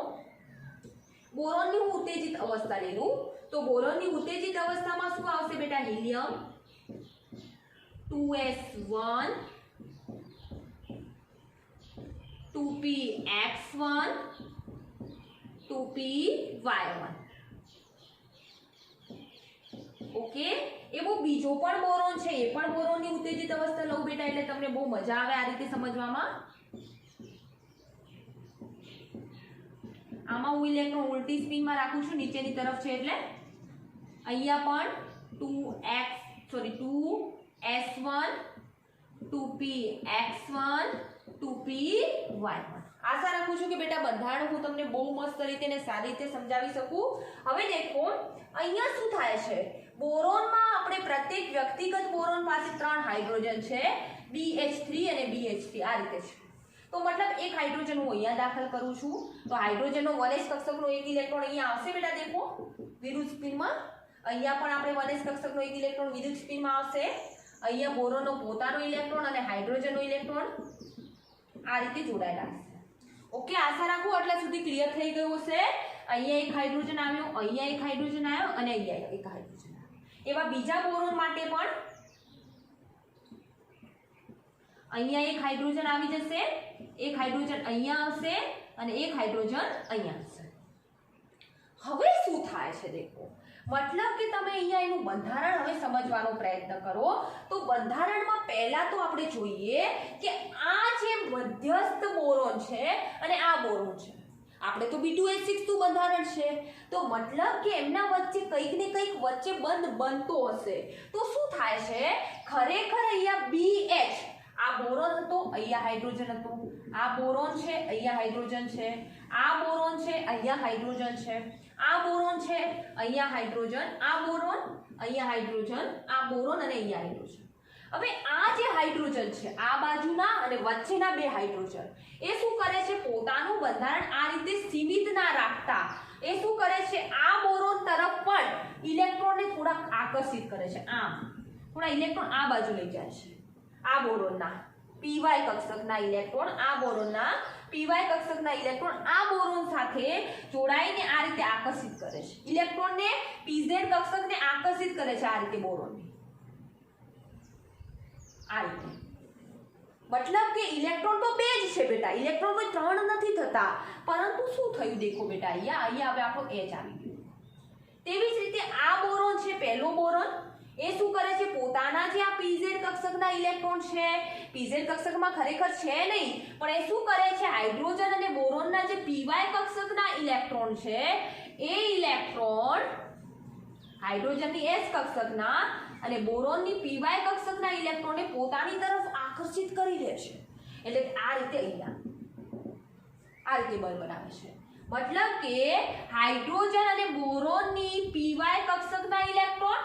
Speaker 1: બોરોનની ઉત્તેજિત અવસ્થા લેલું, તો બોરોનની ઉત્તેજિત અવસ્થામાં શું આવશે બેટા? Helium 2s1 2px1 2py1. Okay, એવો બીજો પણ બોરોન છે, એ પણ બોરોનની ઉત્તેજિત અવસ્થા લઉં બેટા, એટલે તમને બહુ મજા આવે આ રીતે સમજવામાં. આમાં હું ઇલેક્ટ્રોન ઉલટી સ્પિનમાં રાખું છું, નીચેની તરફ છે, એટલે અહીંયા પણ 2s1 2px1 2py1 આશા રાખું છું કે બેટા બંધારણ હું તમને બહુ મસ્ત રીતે ને સારી રીતે સમજાવી શકું. હવે દેખો અહીંયા શું થાય છે, બોરોનમાં આપણે પ્રત્યેક વ્યક્તિગત બોરોન પાસે 3 હાઇડ્રોજન છે, BH3 અને BH3 આ રીતે છે. તો મતલબ એક હાઇડ્રોજન હું અહીંયા દાખલ કરું છું, તો હાઇડ્રોજનનો 1s કક્ષકનો એક ઇલેક્ટ્રોન અહીંયા આવશે બેટા. દેખો વિરુદ્ધ સ્પિનમાં અહીંયા પણ આપણે 1s કક્ષકનો એક ઇલેક્ટ્રોન વિરુદ્ધ સ્પિનમાં આવશે. અહીંયા બોરોનનો પોતાનો ઇલેક્ટ્રોન અને હાઇડ્રોજનનો ઇલેક્ટ્રોન આ રીતે જોડાયેલા હશે. ઓકે, આશા રાખું આટલા સુધી ક્લિયર થઈ ગયું હશે. અહીંયા એક હાઇડ્રોજન આવ્યો, અહીંયા એક હાઇડ્રોજન આવ્યો અને અહીંયા એક હાઇડ્રોજન આવ્યો. એવા બીજા બોરોન માટે પણ અહીંયા એક હાઇડ્રોજન આવી જશે, એક હાઇડ્રોજન અહીંયા આવશે અને એક હાઇડ્રોજન અહીંયા આવશે. હવે શું થાય છે દેખો, મતલબ કે તમે અહીંયા એનું બંધારણ હવે સમજવાનો પ્રયત્ન કરો. તો બંધારણમાં પહેલા તો આપણે જોઈએ કે આ જે મધ્યસ્થ બોરોન છે અને આ બોરોન છે, આપણે તો B2H6 નું બંધારણ છે, તો મતલબ કે એમના વચ્ચે કંઈક ને કંઈક વચ્ચે બંધ બનતો હશે. તો શું થાય છે, ખરેખર અહીંયા BH આ બોરોન હતો, અહીંયા હાઇડ્રોજન હતું, આ બોરોન છે, અહીંયા હાઇડ્રોજન છે, આ બોરોન છે, અહીંયા હાઇડ્રોજન છે, આ બોરોન છે, અહીંયા હાઇડ્રોજન, આ બોરોન, અહીંયા હાઇડ્રોજન, આ બોરોન અને અહીંયા હાઇડ્રોજન. હવે આ જે હાઇડ્રોજન છે આ બાજુના અને વચ્ચેના બે હાઇડ્રોજન એ શું કરે છે, પોતાનું બંધારણ આ રીતે સીમિત ના રાખતા એ શું કરે છે, આ બોરોન તરફ પણ ઇલેક્ટ્રોનને થોડા આકર્ષિત કરે છે. આમ થોડા ઇલેક્ટ્રોન આ બાજુ લઈ જાય છે. આ બોરોનના py કક્ષકના ઇલેક્ટ્રોન, આ બોરોનના py કક્ષકના ઇલેક્ટ્રોન આ બોરોન સાથે જોડાઈને આ રીતે આકર્ષિત કરે છે. ઇલેક્ટ્રોનને pz કક્ષકને આકર્ષિત કરે છે આ રીતે બોરોનને. આ રીતે મતલબ કે ઇલેક્ટ્રોન તો બે જ છે બેટા, ઇલેક્ટ્રોન કોઈ 3 નથી થતા, પરંતુ શું થયું દેખો બેટા, અહીંયા હવે આપણો H આવી ગયો. તેવી જ રીતે આ બોરોન છે, પહેલો બોરોન, એ શું કરે છે, પોતાના જે આ pz કક્ષકના ઇલેક્ટ્રોન છે, pz કક્ષકમાં ખરેખર છે નહીં પણ એ શું કરે છે, હાઇડ્રોજન અને બોરોનના જે py કક્ષકના ઇલેક્ટ્રોન છે એ ઇલેક્ટ્રોન હાઇડ્રોજનની s કક્ષકના અને બોરોનની py કક્ષકના ઇલેક્ટ્રોનને પોતાની તરફ આકર્ષિત કરી લે છે. એટલે આ રીતે અહીંયા આ રીતે બળ બનાવે છે. મતલબ કે હાઇડ્રોજન અને બોરોનની py કક્ષકના ઇલેક્ટ્રોન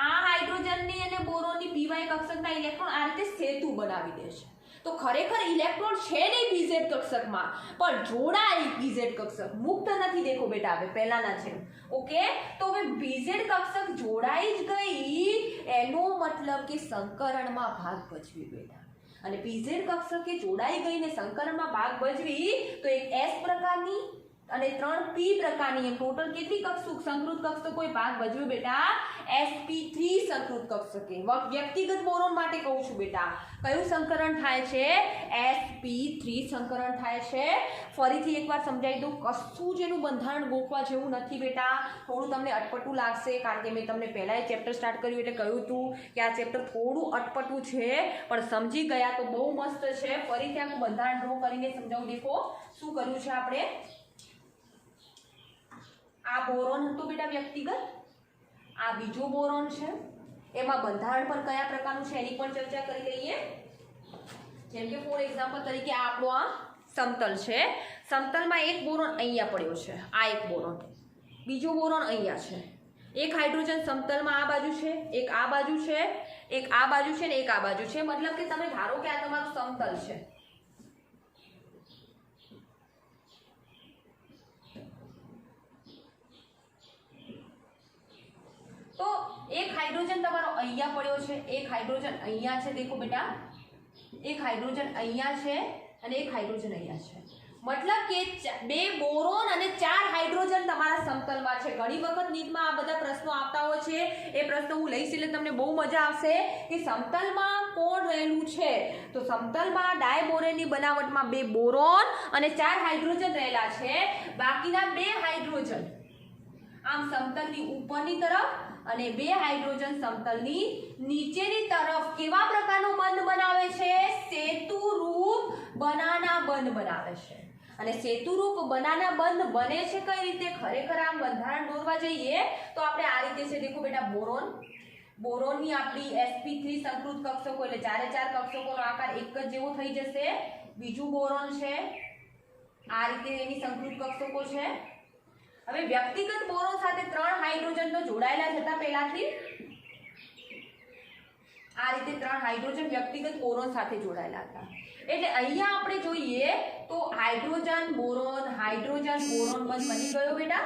Speaker 1: આ હાઇડ્રોજનની અને બોરોનની py કક્ષકના ઇલેક્ટ્રોન આ રીતે સેતુ બનાવી દે છે. તો ખરેખર ઇલેક્ટ્રોન છે નહીં pz કક્ષકમાં પણ જોડાય pz કક્ષક, મુક્ત નથી. દેખો બેટા હવે પહેલાના છે. ઓકે, તો હવે pz કક્ષક જોડાઈ જ ગઈ એનો મતલબ કે સંકરણમાં ભાગ ભજવી બેટા. અને pz કક્ષકે જોડાઈ ગઈ ને સંકરણમાં ભાગ ભજવી તો એક s પ્રકારની અને 3 p પ્રકારની એમ ટોટલ કેટલી કક્ષક સંકૃત કક્ષકોએ ભાગ ભજવ્યો બેટા, sp3 સંકૃત કક્ષકે. વ્યક્તિગત બોરોન માટે કહું છું બેટા, કયું સંકરણ થાય છે, sp3 સંકરણ થાય છે. ફરીથી એકવાર સમજાવી દઉં, કશું જ એનું બંધારણ ગોખવા જેવું નથી બેટા. થોડું તમને અટપટું લાગશે કારણ કે મેં તમને પહેલા ચેપ્ટર સ્ટાર્ટ કર્યું એટલે કહ્યું હતું કે આ ચેપ્ટર થોડું અટપટું છે પણ સમજી ગયા તો બહુ મસ્ત છે. ફરીથી આખું બંધારણ ડ્રો કરીને સમજાવું. દેખો શું કર્યું છે આપણે, આ બોરોન હતું બેટા વ્યક્તિગત, આ બીજો બોરોન છે, એમાં બંધારણ પણ કયા પ્રકારનું છે એની પણ ચર્ચા કરી લઈએ. જેમ કે ફોર એક્ઝામ્પલ તરીકે આ આપણો આ સમતલ છે, સમતલમાં એક બોરોન અહીંયા પડ્યો છે, આ એક બોરોન, બીજો બોરોન અહીંયા છે, એક હાઇડ્રોજન સમતલમાં આ બાજુ છે, એક આ બાજુ છે, એક આ બાજુ છે ને એક આ બાજુ છે. મતલબ કે તમે ધારો કે આ તમારું સમતલ છે, તો એક હાઇડ્રોજન તમારો અહીંયા પડ્યો છે, એક હાઇડ્રોજન અહીંયા છે. દેખો બેટા, એક હાઇડ્રોજન અહીંયા છે અને એક હાઇડ્રોજન અહીંયા છે. મતલબ કે 2 બોરોન અને 4 હાઇડ્રોજન તમારા સમતલમાં છે. ઘણી વખત નીટમાં આ બધા પ્રશ્નો આવતા હોય છે, એ પ્રશ્ન હું લઈશ એટલે તમને બહુ મજા આવશે કે સમતલમાં કોણ રહેલું છે. તો સમતલમાં ડાયબોરેનની બનાવટમાં 2 બોરોન અને 4 હાઇડ્રોજન રહેલા છે, બાકીના 2 હાઇડ્રોજન આમ સમતલની ઉપરની તરફ અને 2 હાઇડ્રોજન સમતલની નીચેની તરફ કેવા પ્રકારનો બંધ બનાવે છે, સેતુરૂપ બનાના બંધ બનાવે છે. અને સેતુરૂપ બનાના બંધ બને છે કઈ રીતે, ખરેખર આમ બંધારણ દોરવા જઈએ તો આપણે આ રીતે છે. દેખો બેટા, બોરોન, બોરોનની આપણી sp3 સંકૃત કક્ષકો એટલે 4 કક્ષકોનો આકાર એક જ જેવો થઈ જશે. બીજું બોરોન છે, આ રીતે એની સંકૃત કક્ષકો છે. હવે વ્યક્તિગત બોરોન સાથે 3 હાઇડ્રોજન તો જોડાયેલા જ હતા પહેલાથી. આ રીતે 3 હાઇડ્રોજન વ્યક્તિગત બોરોન સાથે જોડાયેલા હતા. એટલે અહીંયા આપણે જોઈએ તો હાઇડ્રોજન બોરોન બંધ બની ગયો બેટા.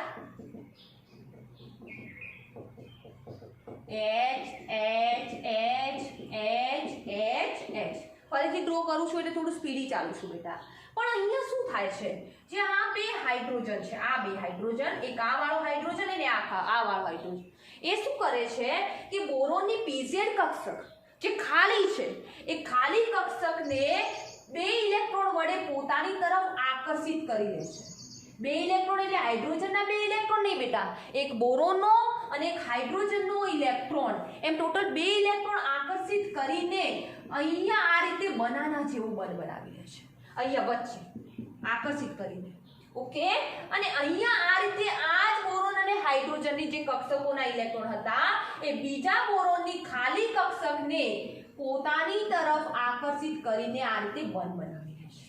Speaker 1: H ફરીથી ડ્રો કરું છું એટલે થોડું સ્પીડી ચાલુ છું બેટા. પણ અહીંયા શું થાય છે, જે આ બે હાઇડ્રોજન છે, આ બે હાઇડ્રોજન, એક આ વાળો હાઇડ્રોજન અને આ વાળો હાઇડ્રોજન, એ શું કરે છે કે બોરોનની પીઝેડ કક્ષક જે ખાલી છે એ ખાલી કક્ષકને 2 ઇલેક્ટ્રોન વડે પોતાની તરફ આકર્ષિત કરી લે છે. 2 ઇલેક્ટ્રોન એટલે હાઇડ્રોજનના 2 ઇલેક્ટ્રોન નહીં બેટા, એક બોરોનનો અને એક હાઇડ્રોજનનો ઇલેક્ટ્રોન, એમ ટોટલ 2 ઇલેક્ટ્રોન આકર્ષિત કરીને અહીંયા આ રીતે બનાના જેવું બળ બનાવી લે છે. અહીંયા વચ્ચે આકર્ષિત કરીને, ઓકે. અને અહીંયા આ રીતે આ જ બોરોન અને હાઇડ્રોજનની જે કક્ષકોના ઇલેક્ટ્રોન હતા એ બીજા બોરોનની ખાલી કક્ષકને પોતાની તરફ આકર્ષિત કરીને આ રીતે બંધ બનાવી લે છે.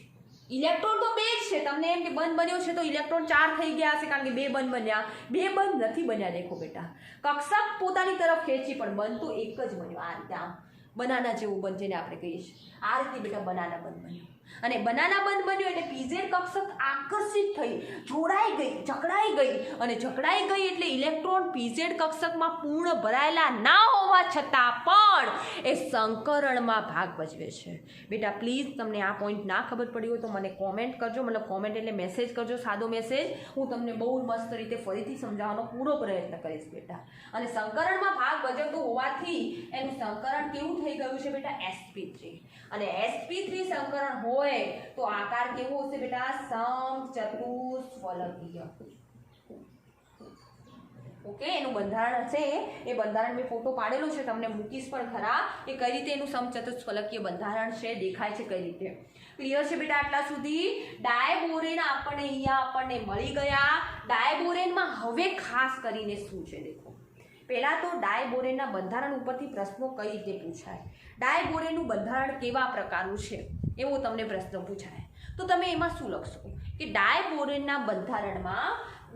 Speaker 1: ઇલેક્ટ્રોન તો 2 જ છે, તમને એમ કે બંધ બન્યો છે તો ઇલેક્ટ્રોન 4 થઈ ગયા હશે કારણ કે 2 બંધ બન્યા. 2 બંધ નથી બન્યા. દેખો બેટા, કક્ષક પોતાની તરફ ખેંચી પણ બંધ તો એક જ બન્યો. આ રીતે આમ બનાના જેવું બંધ, જેને આપણે કહીએ છીએ આ રીતે બેટા બનાના બંધ બન્યો. અને બનાના બંધ બન્યો એટલે પીઝેડ કક્ષક આકર્ષિત થઈ, જોડાઈ ગઈ, જકડાઈ ગઈ. અને જકડાઈ ગઈ એટલે ઇલેક્ટ્રોન પીઝેડ કક્ષકમાં પૂર્ણ ભરાયેલા ના હોવા છતાં પણ એ સંકરણમાં ભાગ ભજવે છે. બેટા પ્લીઝ તમને આ પોઈન્ટ ના ખબર પડી હોય તો મને કોમેન્ટ કરજો, મતલબ કોમેન્ટ એટલે મેસેજ કરજો, સાદો મેસેજ. હું તમને બહુ મસ્ત રીતે ફરીથી સમજાવવાનો પૂરો પ્રયત્ન કરીશ બેટા. અને સંકરણમાં ભાગ ભજવતું હોવાથી એનું સંકરણ કેવું થઈ ગયું છે બેટા, sp3. અને sp3 સંકરણ હોય તો આકાર કેવો હશે બેટા, સમચતુષ્ફલકીય. ઓકે, એનું બંધારણ હશે, એ બંધારણ મેં ફોટો પાડેલો છે, તમને મૂકીશ પણ ખરા. એ કઈ રીતે એનું સમચતુષ્ફલકીય બંધારણ છે દેખાય છે કઈ રીતે. ક્લિયર છે બેટા આટલા સુધી? ડાયબોરેન આપણને મળી ગયા. ડાયબોરેનમાં હવે ખાસ કરીને શું છે દેખો. પહેલા તો ડાયબોરેનના બંધારણ ઉપરથી પ્રશ્નો કઈ રીતે પૂછાય, ડાયબોરેનનું બંધારણ કેવા પ્રકારનું છે એવો તમને પ્રશ્ન પૂછાય તો તમે એમાં શું લખશો કે ડાયબોરેનના બંધારણમાં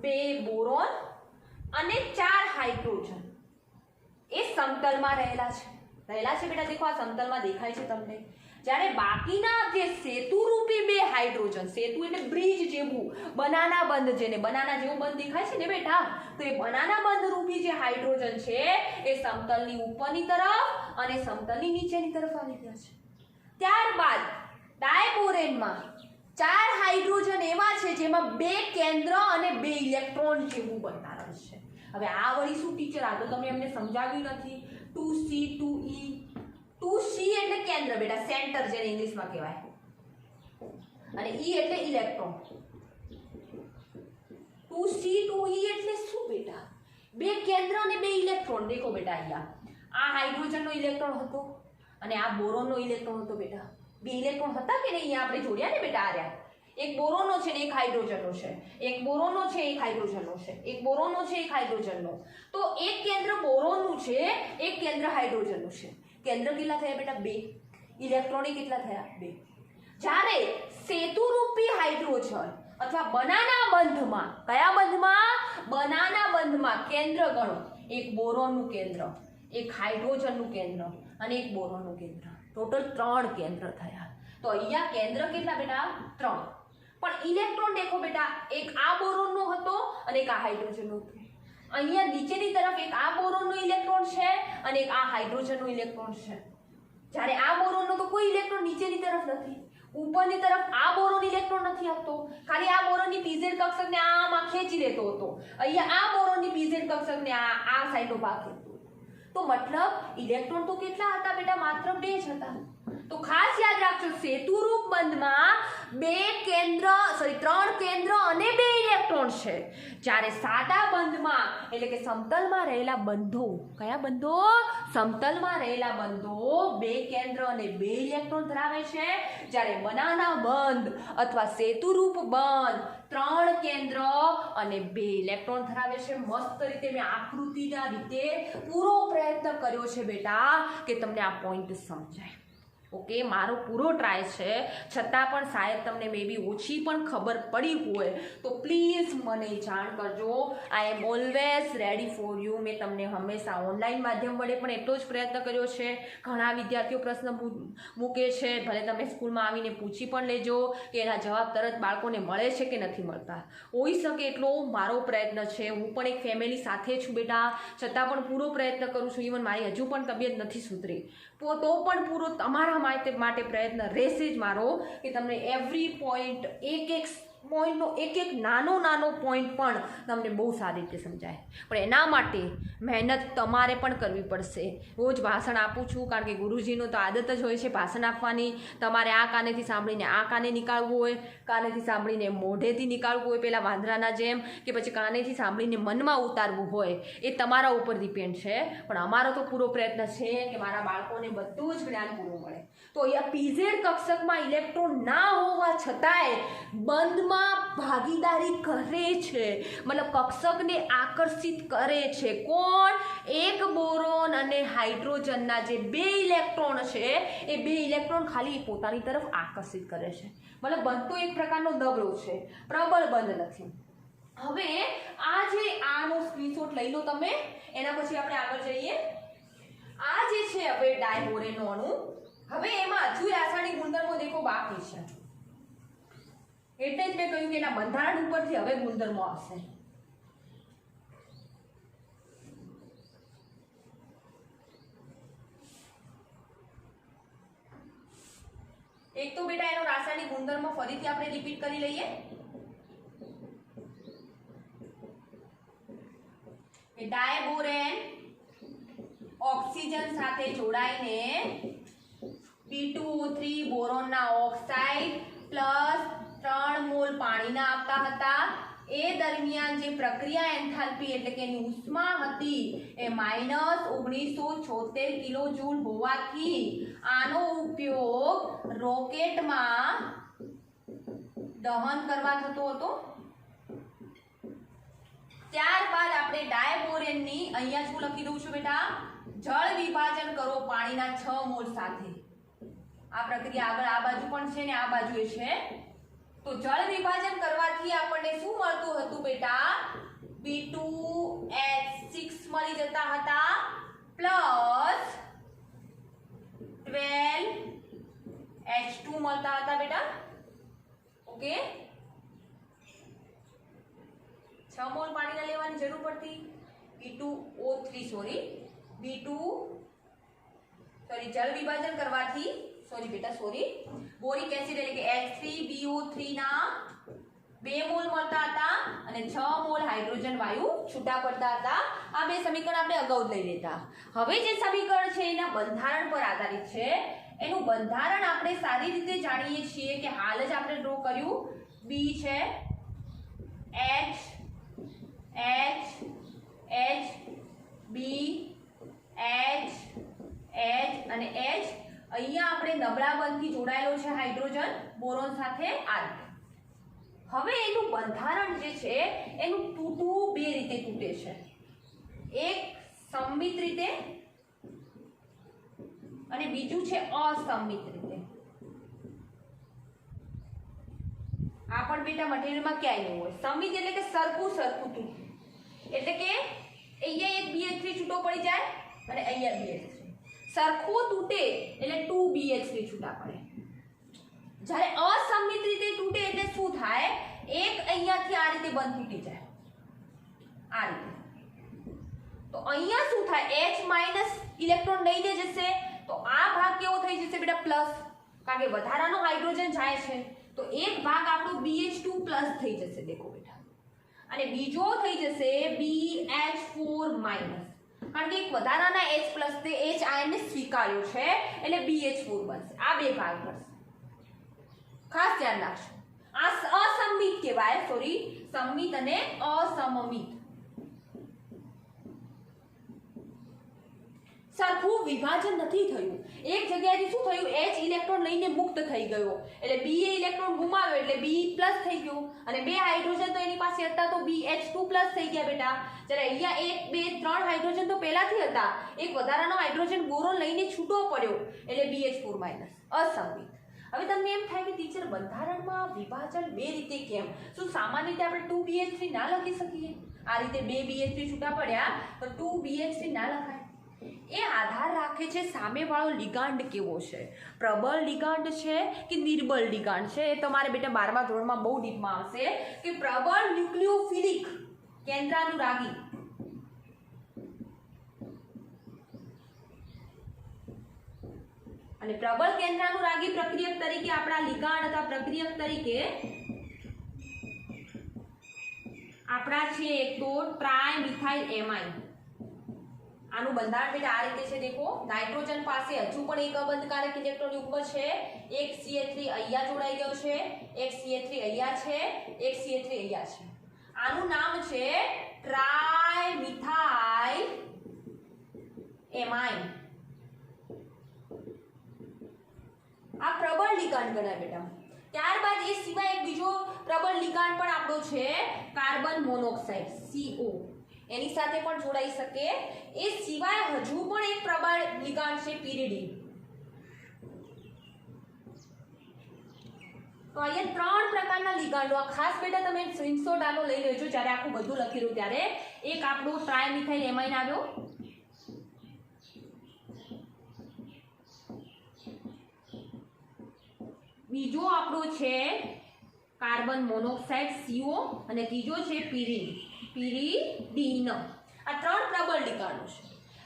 Speaker 1: 2 બોરોન અને 4 હાઇડ્રોજન એ સમતલમાં રહેલા છે બેટા. દેખો આ સમતલમાં દેખાય છે તમને. જ્યારે બાકીના જે સેતુરૂપી 2 હાઇડ્રોજન, સેતુ એટલે બ્રિજ જેવું, બનાના બંધ, જેને બનાના જેવું બંધ દેખાય છે ને બેટા, તો એ બનાના બંધ રૂપી જે હાઇડ્રોજન છે એ સમતલની ઉપરની તરફ અને સમતલની નીચેની તરફ આવી ગયા છે. ત્યારબાદ ડાયબોરેનમાં 4 હાઇડ્રોજન એવા છે જેમાં 2 કેન્દ્ર અને 2 ઇલેક્ટ્રોન જેવું બંધારણ છે. હવે આ વળી શું ટીચર, આ તો તમે એમને સમજાવ્યું નથી. 2C 2E, 2C એટલે કેન્દ્ર બેટા, સેન્ટર જેને ઇંગ્લિશમાં કહેવાય, અને E એટલે ઇલેક્ટ્રોન. 2C 2E એટલે શું બેટા, 2 કેન્દ્ર અને 2 ઇલેક્ટ્રોન. દેખો બેટા અહીંયા આ હાઇડ્રોજનનો ઇલેક્ટ્રોન હતો અને આ બોરોનનો ઇલેક્ટ્રોન હતો બેટા. 2 ઇલેક્ટ્રોન હતા કે નહીં, અહીંયા આપણે જોડ્યા ને બેટા. આ રહ્યા, એક બોરોનનો છે ને એક હાઇડ્રોજનનો છે, એક બોરોનનો છે એક હાઇડ્રોજનનો છે, એક બોરોનનો છે એક હાઇડ્રોજનનો. તો એક કેન્દ્ર બોરોનનું છે, એક કેન્દ્ર હાઇડ્રોજનનું છે. કેન્દ્ર કેટલા થયા બેટા, 2. ઇલેક્ટ્રોન કેટલા થયા, 2. જ્યારે સેતુરૂપી હાઇડ્રોજન અથવા બનાના બંધમાં, કયા બંધમાં, બનાના બંધમાં કેન્દ્ર ગણો, એક બોરોનનું કેન્દ્ર, એક હાઇડ્રોજનનું કેન્દ્ર અને એક બોરોનનું કેન્દ્ર. ટોટલ 3 કેન્દ્ર થયા. તો અહીંયા કેન્દ્ર કેટલા બેટા, 3. પણ ઇલેક્ટ્રોન દેખો બેટા, એક આ બોરોનનો હતો અને એક આ હાઇડ્રોજનનો હતો. અહીંયા નીચેની તરફ એક આ બોરોનનો ઇલેક્ટ્રોન છે અને એક આ હાઇડ્રોજનનો ઇલેક્ટ્રોન છે. જ્યારે આ બોરોનનો તો કોઈ ઇલેક્ટ્રોન નીચેની તરફ નથી, ઉપરની તરફ આ બોરોન ઇલેક્ટ્રોન નથી આપતો, ખાલી આ બોરોનની પીઝેડ કક્ષકને આમાં ખેંચી લેતો હતો. અહીંયા આ બોરોનની પીઝેડ કક્ષકને આ સાઈડનો ભાગ ખેંચતો હતો. તો મતલબ ઇલેક્ટ્રોન તો કેટલા હતા બેટા, માત્ર 2 જ હતા. તો ખાસ યાદ રાખજો, સેતુરૂપ બંધમાં 3 કેન્દ્ર અને 2 ઇલેક્ટ્રોન છે. જ્યારે સાદા બંધમાં એટલે કે સમતલમાં રહેલા બંધો, કયા બંધો, સમતલમાં રહેલા બંધો 2 કેન્દ્ર અને 2 ઇલેક્ટ્રોન ધરાવે છે. જ્યારે બનાના બંધ અથવા સેતુરૂપ બંધ 3 કેન્દ્ર અને 2 ઇલેક્ટ્રોન ધરાવે છે. મસ્ત રીતે મેં આકૃતિના રીતે પૂરો પ્રયત્ન કર્યો છે બેટા કે તમને આ પોઈન્ટ સમજાય. ઓકે, મારો પૂરો ટ્રાય છે, છતાં પણ શાયદ તમને મે બી ઓછી પણ ખબર પડી હોય તો પ્લીઝ મને જાણ કરજો. I am always ready for you. મેં તમને હંમેશા ઓનલાઈન માધ્યમ વડે પણ એટલો જ પ્રયત્ન કર્યો છે. ઘણા વિદ્યાર્થીઓ પ્રશ્ન મૂકે છે, ભલે તમે સ્કૂલમાં આવીને પૂછી પણ લેજો કે એના જવાબ તરત બાળકોને મળે છે કે નથી મળતા. હોઈ શકે એટલો મારો પ્રયત્ન છે. હું પણ એક ફેમિલી સાથે છું બેટા, છતાં પણ પૂરો પ્રયત્ન કરું છું. ઇવન મારી હજુ પણ તબિયત નથી સુધરી તો પણ પૂરો તમારા માટે પ્રયત્ન રહેશે જ મારો કે તમને એવરી પોઈન્ટ, એક પોઈન્ટનો એક નાનો પોઈન્ટ પણ તમને બહુ સારી રીતે સમજાય. પણ એના માટે મહેનત તમારે પણ કરવી પડશે. રોજ ભાષણ આપું છું કારણ કે ગુરુજીનો તો આદત જ હોય છે ભાષણ આપવાની. તમારે આ કાનેથી સાંભળીને આ કાને નીકાળવું હોય, કાનેથી સાંભળીને મોઢેથી નીકાળવું હોય પેલા વાંદરાના જેમ, કે પછી કાનેથી સાંભળીને મનમાં ઉતારવું હોય, એ તમારા ઉપર ડિપેન્ડ છે. પણ અમારો તો પૂરો પ્રયત્ન છે કે મારા બાળકોને બધું જ જ્ઞાન પૂરું મળે. તો અહીંયા પીઝેડ કક્ષકમાં ઇલેક્ટ્રોન ના હોવા છતાંય બંધમાં ભાગીદારી કરે છે, મતલબ કક્ષકને આકર્ષિત કરે છે. કોણ? એક બોરોન અને હાઇડ્રોજનના જે 2 ઇલેક્ટ્રોન છે એ 2 ઇલેક્ટ્રોન ખાલી પોતાની તરફ આકર્ષિત કરે છે. મતલબ બંધ તો એક પ્રકારનો દબળો છે, પ્રબળ બંધ નથી. હવે આ જે આનો સ્ક્રીનશોટ લઈ લો તમે, એના પછી આપણે આગળ જઈએ. આ જે છે હવે ડાયબોરેનનો અણુ, હવે એમાં હજુ રાસાયણિક ગુણધર્મો દેખો બાકી છે. એટલે જ મેં કહ્યું કે એના બંધારણ ઉપરથી હવે ગુણધર્મો આવશે. એક તો બેટા એનો રાસાયણિક ગુણધર્મ ફરીથી આપણે રિપીટ કરી લઈએ. ડાયબોરેન ઓક્સિજન સાથે જોડાઈને B2O3 બોરોનના ઓક્સાઇડ પ્લસ 3 મોલ પાણીના આપતા હતા. એ દરમિયાન જે પ્રક્રિયા એન્થાલ્પી એટલે કે એની ઉષ્મા હતી એ -1976 કિલોજૂલ હોવાથી આનો ઉપયોગ રોકેટમાં દહન કરવા થતો હતો. ત્યારબાદ આપણે ડાયબોરેનની અહીંયા શું લખી દઉં છું બેટા, જળ વિભાજન કરો પાણીના 6 મોલ સાથે. આ પ્રક્રિયા આગળ આ બાજુ પણ છે ને આ બાજુએ છે. તો જળ વિભાજન કરવાથી આપણને શું મળતું હતું બેટા? B2H6 મળી જતા હતા પ્લસ 12H2 મળતા હતા બેટા. ઓકે, 6 મોલ પાણીના લેવાની જરૂર પડતી. જળ વિભાજન કરવાથી બોરિક એસિડ એટલે કે H3BO3 ના 2 મોલ મળતા હતા અને 6 મોલ હાઇડ્રોજન વાયુ છૂટા પડતા હતા. આ બે સમીકરણ આપણે અગાઉ જ લઈ લેતા. હવે જે સમીકરણ છે એના બંધારણ પર આધારિત છે. એનું બંધારણ આપણે સારી રીતે જાણીએ છીએ કે હાલ જ આપણે ડ્રો કર્યું. B છે, H B H અને H. અહીંયા આપણે નબળા બંધથી જોડાયેલો છે હાઇડ્રોજન બોરોન સાથે આ રીતે. હવે એનું બંધારણ જે છે એનું તૂટવું 2 રીતે તૂટે છે. એક સંમિત રીતે અને બીજું છે અસંમિત રીતે. આ પણ બેટા મટીરીયલમાં ક્યાંય ન હોય. સંમિત એટલે કે સરખું તૂટવું, એટલે કે અહીંયા એક BH3 છૂટો પડી જાય અને અહીંયા BH3. સરખું તૂટે એટલે 2 BH3 છૂટા પડે. જ્યારે અસંમિત રીતે તૂટે એટલે શું થાય? એક અહીંયાથી આ રીતે બંધ તૂટી જાય આ રીતે. તો અહીંયા શું થાય? H- ઇલેક્ટ્રોન લઈને જશે તો આ ભાગ કેવો થઈ જશે બેટા? પ્લસ, કારણ કે વધારાનો હાઇડ્રોજન જાય છે. તો એક ભાગ આપણો BH2+ થઈ જશે દેખો બેટા, અને બીજો થઈ જશે BH4-, કારણ કે એક વધારાના H+ તે H આયનને સ્વીકાર્યો છે એટલે BH4 બનશે. આ બે ભાગ બનશે, ખાસ ધ્યાન રાખજો. આ અસંમિત કહેવાય, સંમિત અને અસમમિત. સરખું વિભાજન નથી થયું. એક જગ્યાએથી શું થયું, H ઇલેક્ટ્રોન લઈને મુક્ત થઈ ગયો, એટલે B એ ઇલેક્ટ્રોન ગુમાવ્યો એટલે B પ્લસ થઈ ગયો, અને 2 હાઇડ્રોજન તો એની પાસે હતા તો BH2 પ્લસ થઈ ગયા બેટા. જ્યારે અહીંયા 1 2 3 હાઇડ્રોજન તો પહેલાથી હતા, એક વધારાનો હાઇડ્રોજન બોરોન લઈને છૂટો પડ્યો એટલે BH4 માઇનસ, અસંમિત. હવે તમને એમ થાય કે ટીચર બંધારણમાં વિભાજન બે રીતે કેમ? શું સામાન્ય રીતે આપણે 2BH3 ના લખી શકીએ? આ રીતે 2 BH3 છૂટા પડ્યા તો 2BH3 ના લખાય. એ આધાર રાખે છે સામેવાળો લિગાન્ડ કેવો છે, પ્રબળ લિગાન્ડ છે કે નિર્બળ લિગાન્ડ છે. એ તમારે બેટા 12મા ધોરણમાં બહુ ડીપમાં આવશે કે પ્રબળ ન્યુક્લિયોફિલિક કેન્દ્રાનુરાગી અને પ્રબળ કેન્દ્રાનુરાગી પ્રક્રિયક તરીકે આપણા લિગાન્ડ અથવા પ્રક્રિયક તરીકે આપણા છે એક તો ટ્રાયમિથાઇલ એમાઇન. આનું બંધારણ બેટા આ રીતે છે. દેખો, નાઇટ્રોજન પાસે હજુ પણ એક અબંધકારક ઇલેક્ટ્રોન યુગ્મ છે, એક CH3 અહીંયા જોડાઈ ગયો છે, એક CH3 અહીંયા છે, એક CH3 અહીંયા છે. આનું નામ છે ટ્રાયમિથાઇલ એમાઇન. આ પ્રબળ લિગાન્ડ ગણાય બેટા. ત્યારબાદ એ સિવાય એક બીજો પ્રબળ લિગાન્ડ પણ આપણો છે કાર્બન મોનોક્સાઇડ CO, એની સાથે પણ જોડાઈ શકે. એ સિવાય હજુ પણ એક પ્રબળ લિગાન્ડ છે પિરિડીન. તો અહીંયા 3 પ્રકારના લિગાન્ડો. આ ખાસ બેટા તમે સ્ક્રીનશોટ આનો લઈ લેજો જ્યારે આખું બધું લખેલું ત્યારે. એક આપણો ટ્રાયમિથાઇલ એમાઇન આવ્યો, બીજો આપણો છે કાર્બન મોનોક્સાઇડ CO, અને ત્રીજો છે પિરિડીન. આ 3 પ્રબળ લિગાન્ડો છે.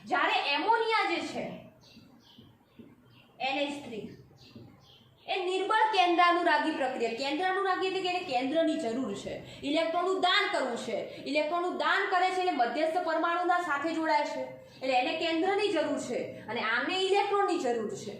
Speaker 1: જ્યારે એમોનિયા જે છે NH3 એ નિર્બળ કેન્દ્રાનુરાગી પ્રક્રિયા. કેન્દ્રાનુરાગી એટલે કે એને કેન્દ્રની જરૂર છે, ઇલેક્ટ્રોનનું દાન કરવું છે. ઇલેક્ટ્રોનનું દાન કરે છે એટલે મધ્યસ્થ પરમાણુના સાથે જોડાય છે, એટલે એને કેન્દ્રની જરૂર છે અને આમને ઇલેક્ટ્રોનની જરૂર છે.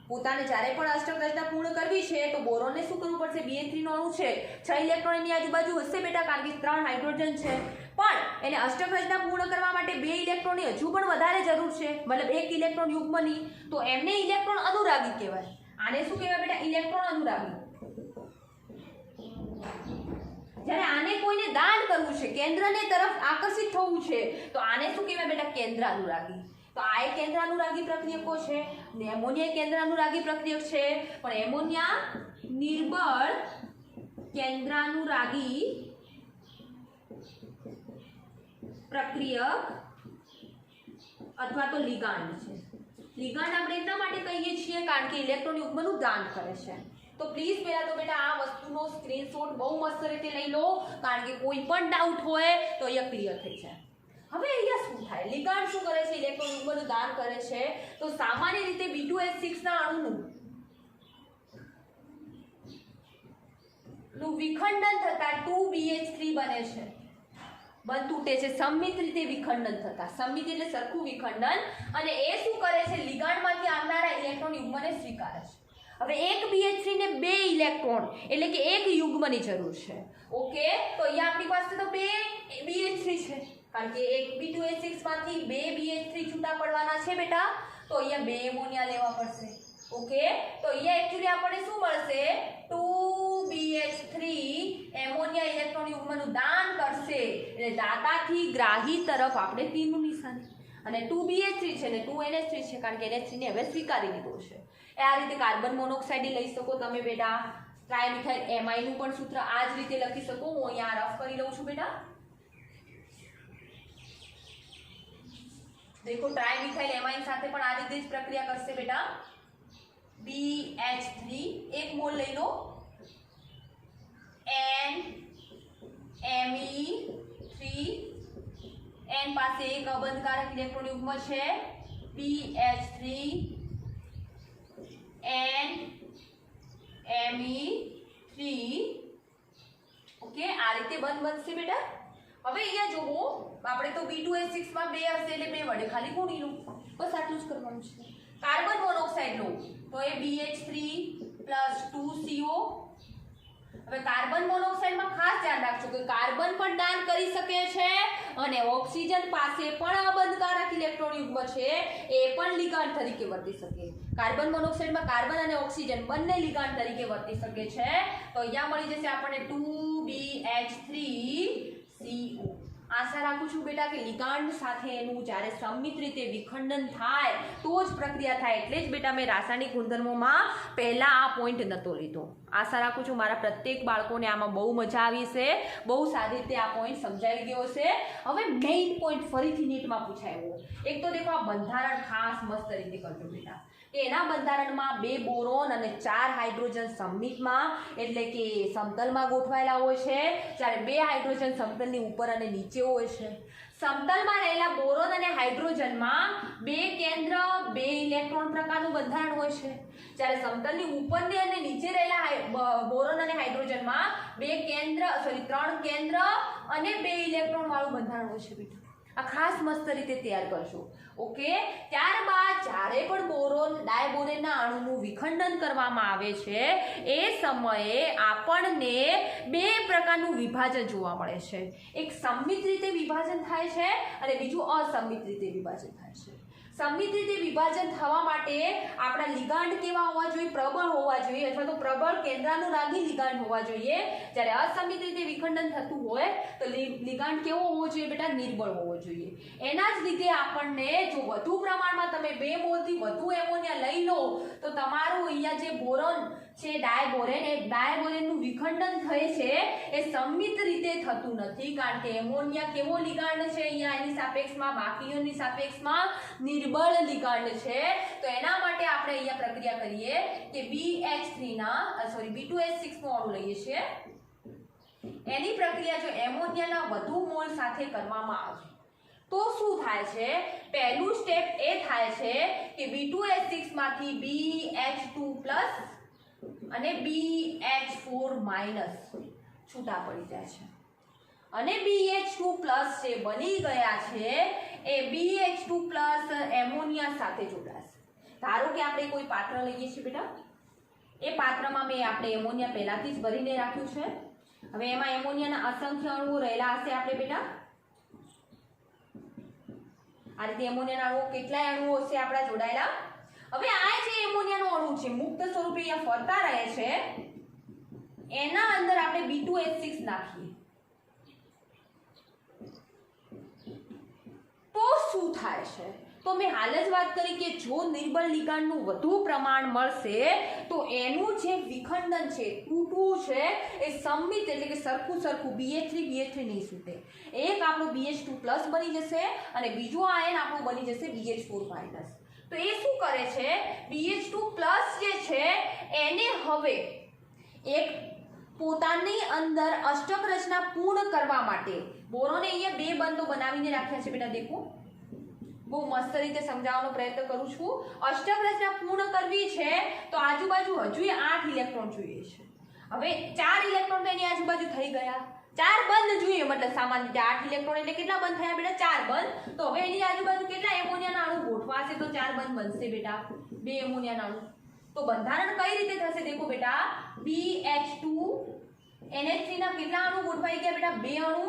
Speaker 1: પોતાને જ્યારે પણ અષ્ટક રચના પૂર્ણ કરવી છે તો બોરોનને શું કરવું પડશે, BH3 નો અણુ છે, 6 ઇલેક્ટ્રોન એની આજુબાજુ હશે બેટા, કારણ કે 3 હાઇડ્રોજન છે. પણ એને અષ્ટક રચના પૂર્ણ કરવા માટે 2 ઇલેક્ટ્રોનની હજુ પણ વધારે જરૂર છે, મતલબ 1 ઇલેક્ટ્રોન યુગ્મની. તો એમને ઇલેક્ટ્રોન અનુરાગી કહેવાય. આને શું કહેવાય બેટા, ઇલેક્ટ્રોન અનુરાગી. જ્યારે આને કોઈને દાન કરવું છે, કેન્દ્રને તરફ આકર્ષિત થવું છે, તો આને શું કહેવાય બેટા, કેન્દ્ર અનુરાગી. તો આ એક કેન્દ્રાનુરાગી પ્રક્રિયકો છે, ને એમોનિયા કેન્દ્રાનુરાગી પ્રક્રિયક છે. પણ એમોનિયા નિર્બળ કેન્દ્રાનુરાગી પ્રક્રિયક અથવા તો લિગાન્ડ છે. લિગાન્ડ આપણે એટલા માટે કહીએ છીએ કારણ કે ઇલેક્ટ્રોન યુગ્મનું દાન કરે છે. તો પ્લીઝ પહેલા તો બેટા આ વસ્તુનો સ્ક્રીનશોટ બહુ મસ્ત રીતે લઈ લો, કારણ કે કોઈ પણ ડાઉટ હોય તો અહીંયા ક્લિયર થઈ જાય. હવે અહીંયા શું થાય, લિગાન્ડ શું કરે છે, ઇલેક્ટ્રોન યુગ્મનું દાન કરે છે. તો સામાન્ય રીતે B2H6 ના અણુનું વિખંડન થતા 2BH3 બને છે, બંધ તૂટે છે સંમિત રીતે વિખંડન થતા. સંમિત એટલે સરખું વિખંડન, અને એ શું કરે છે, લિગાન્ડમાંથી આવનારા ઇલેક્ટ્રોન યુગ્મને સ્વીકારે છે. હવે એક BH3 ને 2 ઇલેક્ટ્રોન એટલે કે એક યુગ્મની જરૂર છે. ઓકે, તો અહીંયા આપણી પાસે તો 2 BH3 છે, કારણ કે એક B2H6 માંથી 2 BH3 છૂટા પડવાના છે બેટા, તો અહીંયા 2 એમોનિયા લેવા પડશે. ઓકે, તો અહીંયા એક્ચ્યુઅલી આપણને શું મળશે, 2BH3 એમોનિયા ઇલેક્ટ્રોન યુગ્મનું દાન કરશે, એટલે દાતાથી ગ્રાહી તરફ આપણે તીરનું નિશાન, અને 2BH3 છે ને 2NH3 છે, કારણ કે NH3 ને હવે સ્વીકારી લીધો છે. આ રીતે કાર્બન મોનોક્સાઇડ લઈ શકો તમે બેટા. ટ્રાયમિથાઇલ એમાઇન નું પણ સૂત્ર આ જ રીતે લખી શકો. હું અહીંયા રફ કરી લઉં છું બેટા. देखो ट्राइमिथाइल एमाइन साथे पण आ रीते ज प्रक्रिया करशे बेटा. BH3 एक मोल लई लो, NMe3 N पासे एक अबंधकारक इलेक्ट्रॉन युग्म छे BH3 NMe3 ओके आ रीते बंध बनशे बेटा. હવે અહીંયા જોવો આપણે તો B2H6 માં 2 હશે એટલે 2 વડે ખાલી ગુણી લો, બસ આટલું જ કરવાનું છે. કાર્બન મોનોક્સાઇડ લો તો એ BH3 + 2CO હવે કાર્બન મોનોક્સાઇડમાં ખાસ ધ્યાન રાખજો કે કાર્બન પણ દાન કરી શકે છે અને ઓક્સિજન પાસે પણ અબંધકારક ઇલેક્ટ્રોન યુગ્મ છે એ પણ લિગાન્ડ તરીકે વર્તી શકે. કાર્બન મોનોક્સાઇડમાં કાર્બન અને ઓક્સિજન બંને લિગાન્ડ તરીકે વર્તી શકે છે. તો અહીંયા મળી જશે આપણને 2BH3CO. આશા રાખું છું બેટા કે લિગાન્ડ સાથે એનું જ્યારે સંમિત રીતે વિખંડન થાય તો જ પ્રક્રિયા થાય. એટલે જ બેટા મેં રાસાયણિક ગુણધર્મોમાં પહેલા આ પોઈન્ટ નહોતો લીધો. આશા રાખું છું મારા પ્રત્યેક બાળકોને આમાં બહુ મજા આવી છે, બહુ સારી રીતે આ પોઈન્ટ સમજાવી ગયો છે. હવે મેઇન પોઈન્ટ ફરીથી નીટમાં પૂછાયો. એક તો દેખો આ બંધારણ ખાસ મસ્ત રીતે કરજો બેટા કે એના બંધારણમાં 2 બોરોન અને 4 હાઇડ્રોજન સંમિતમાં એટલે કે સમતલમાં ગોઠવાયેલા હોય છે, જ્યારે 2 હાઇડ્રોજન સમતલની ઉપર અને નીચે હોય છે. સમતલમાં રહેલા બોરોન અને હાઇડ્રોજનમાં 2 કેન્દ્ર 2 ઇલેક્ટ્રોન પ્રકારનું બંધારણ હોય છે, જ્યારે સમતલની ઉપરની અને નીચે રહેલા બોરોન અને હાઇડ્રોજનમાં 3 કેન્દ્ર અને 2 ઇલેક્ટ્રોન વાળું બંધારણ હોય છે બેટા. આ ખાસ મસ્ત રીતે તૈયાર કરશો. ઓકે. ત્યારબાદ જ્યારે પણ બોરોન ડાયબોરેનના અણુનું વિખંડન કરવામાં આવે છે એ સમયે આપણને 2 પ્રકારનું વિભાજન જોવા મળે છે. એક સંમિત રીતે વિભાજન થાય છે અને બીજું અસંમિત રીતે વિભાજન થાય છે. સંમિત રીતે વિભાજન થવા માટે આપણા લિગાન્ડ કેવા હોવા જોઈએ? પ્રબળ હોવા જોઈએ અથવા તો પ્રબળ કેન્દ્રાનુરાગી લિગાન્ડ હોવા જોઈએ. જ્યારે અસંમિત રીતે વિખંડન થતું હોય તો લિગાન્ડ કેવો હોવો જોઈએ બેટા? નિર્બળ હોવો જોઈએ. એના જ લીધે આપણને જો વધુ પ્રમાણમાં તમે 2 મોલથી વધુ એમોનિયા લઈ લો તો તમારું અહીંયા જે બોરોન છે ડાયબોરેન, એ ડાયબોરેનનું વિખંડન થાય છે એ સંમિત રીતે થતું નથી, કારણ કે એમોનિયા કેવો લિગાન્ડ છે અહીંયા એની સાપેક્ષમાં, બાકીઓની સાપેક્ષમાં નિર્બળ લિગાન્ડ છે. તો એના માટે આપણે અહીંયા પ્રક્રિયા કરીએ કે B2H6 નું અણુ લઈએ છીએ. એની પ્રક્રિયા જો એમોનિયાના વધુ મોલ સાથે કરવામાં આવે તો શું થાય છે? પહેલું સ્ટેપ એ થાય છે કે B2H6 માંથી BH2+ અને BH4- છૂટા પડી જાય છે અને BH2+ જે બની ગયા છે એ BH2+ એમોનિયા સાથે જોડાશે. ધારો કે આપણે કોઈ પાત્ર લઈએ છીએ બેટા, એ પાત્રમાં આપણે એમોનિયા પહેલાથી જ ભરીને રાખ્યું છે. હવે એમાં એમોનિયાના અસંખ્ય અણુઓ રહેલા હશે આપણે બેટા. આ રીતે એમોનિયાના અણુઓ કેટલાય અણુઓ હશે આપણા જોડાયેલા. હવે આ જે એમોનિયાનો અણુ છે મુક્ત સ્વરૂપે અહીંયા ફરતા રહે છે, એના અંદર આપણે B2H6 નાખીએ તો શું થાય છે? તો મેં હાલ જ વાત કરી કે જો નિર્બળ લિગાન્ડનું વધુ પ્રમાણ મળશે તો એનું જે વિખંડન છે, તૂટવું છે, એ સંમિત એટલે કે સરખું BH3 નહીં છૂટે. એક આપણું BH2+ બની જશે અને બીજું આયન આપણું બની જશે BH4-. તો એ શું કરે છે? BH2+ જે છે એને હવે એક પોતાની અંદર અષ્ટક રચના પૂર્ણ કરવા માટે બોરોને અહીંયા 2 બંધો બનાવીને રાખ્યા છે બેટા. દેખો બહુ મસ્ત રીતે સમજાવવાનો પ્રયત્ન કરું છું. અષ્ટક રચના પૂર્ણ કરવી છે તો આજુબાજુ હજુય 8 ઇલેક્ટ્રોન જોઈએ છે. હવે 4 ઇલેક્ટ્રોન તો એની આજુબાજુ થઈ ગયા, 4 બંધ જોઈએ, મતલબ સામાન્ય રીતે 8 ઇલેક્ટ્રોન એટલે કેટલા બંધ થયા બેટા? 4 બંધ. તો હવે એની આજુબાજુ કેટલા એમોનિયાના અણુ ગોઠવાશે? તો 4 બંધ બનશે બેટા, 2 એમોનિયાના અણુ. તો બંધારણ કઈ રીતે થશે? દેખો બેટા, BH2NH3 ના કેટલા અણુ ગોઠવાઈ ગયા બેટા? 2 અણુ.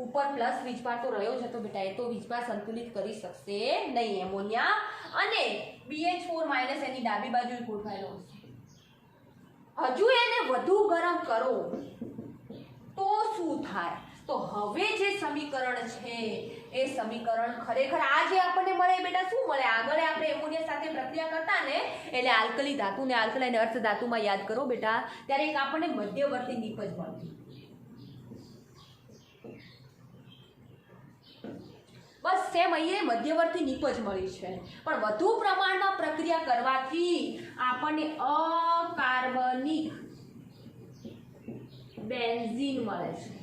Speaker 1: ઉપર પ્લસ વીજભાર તો રહ્યો જ હતો બેટા, એ તો વીજભાર સંતુલિત કરી શકશે નહીં એમોનિયા. અને BH4- એની ડાબી બાજુ ગોઠવાયેલો હશે. હજુ એને વધુ ગરમ કરો તો શું થાય? તો હવે જે સમીકરણ છે એ સમીકરણ ખરેખર આ જે આપણને મળે બેટા શું મળે? આગળ આપણે એમોનિયા સાથે પ્રક્રિયા કરતા ને એટલે આલ્કલી ધાતુ ને આલ્કલાઇન અર્થ ધાતુમાં યાદ કરો બેટા, ત્યારે એક આપણને મધ્યવર્તી નિપજ મળતી. બસ સેમ અહીંયા મધ્યવર્તી નિપજ મળી છે, પણ વધુ પ્રમાણમાં પ્રક્રિયા કરવાથી આપણને અકાર્બનિક બેન્ઝીન મળે છે.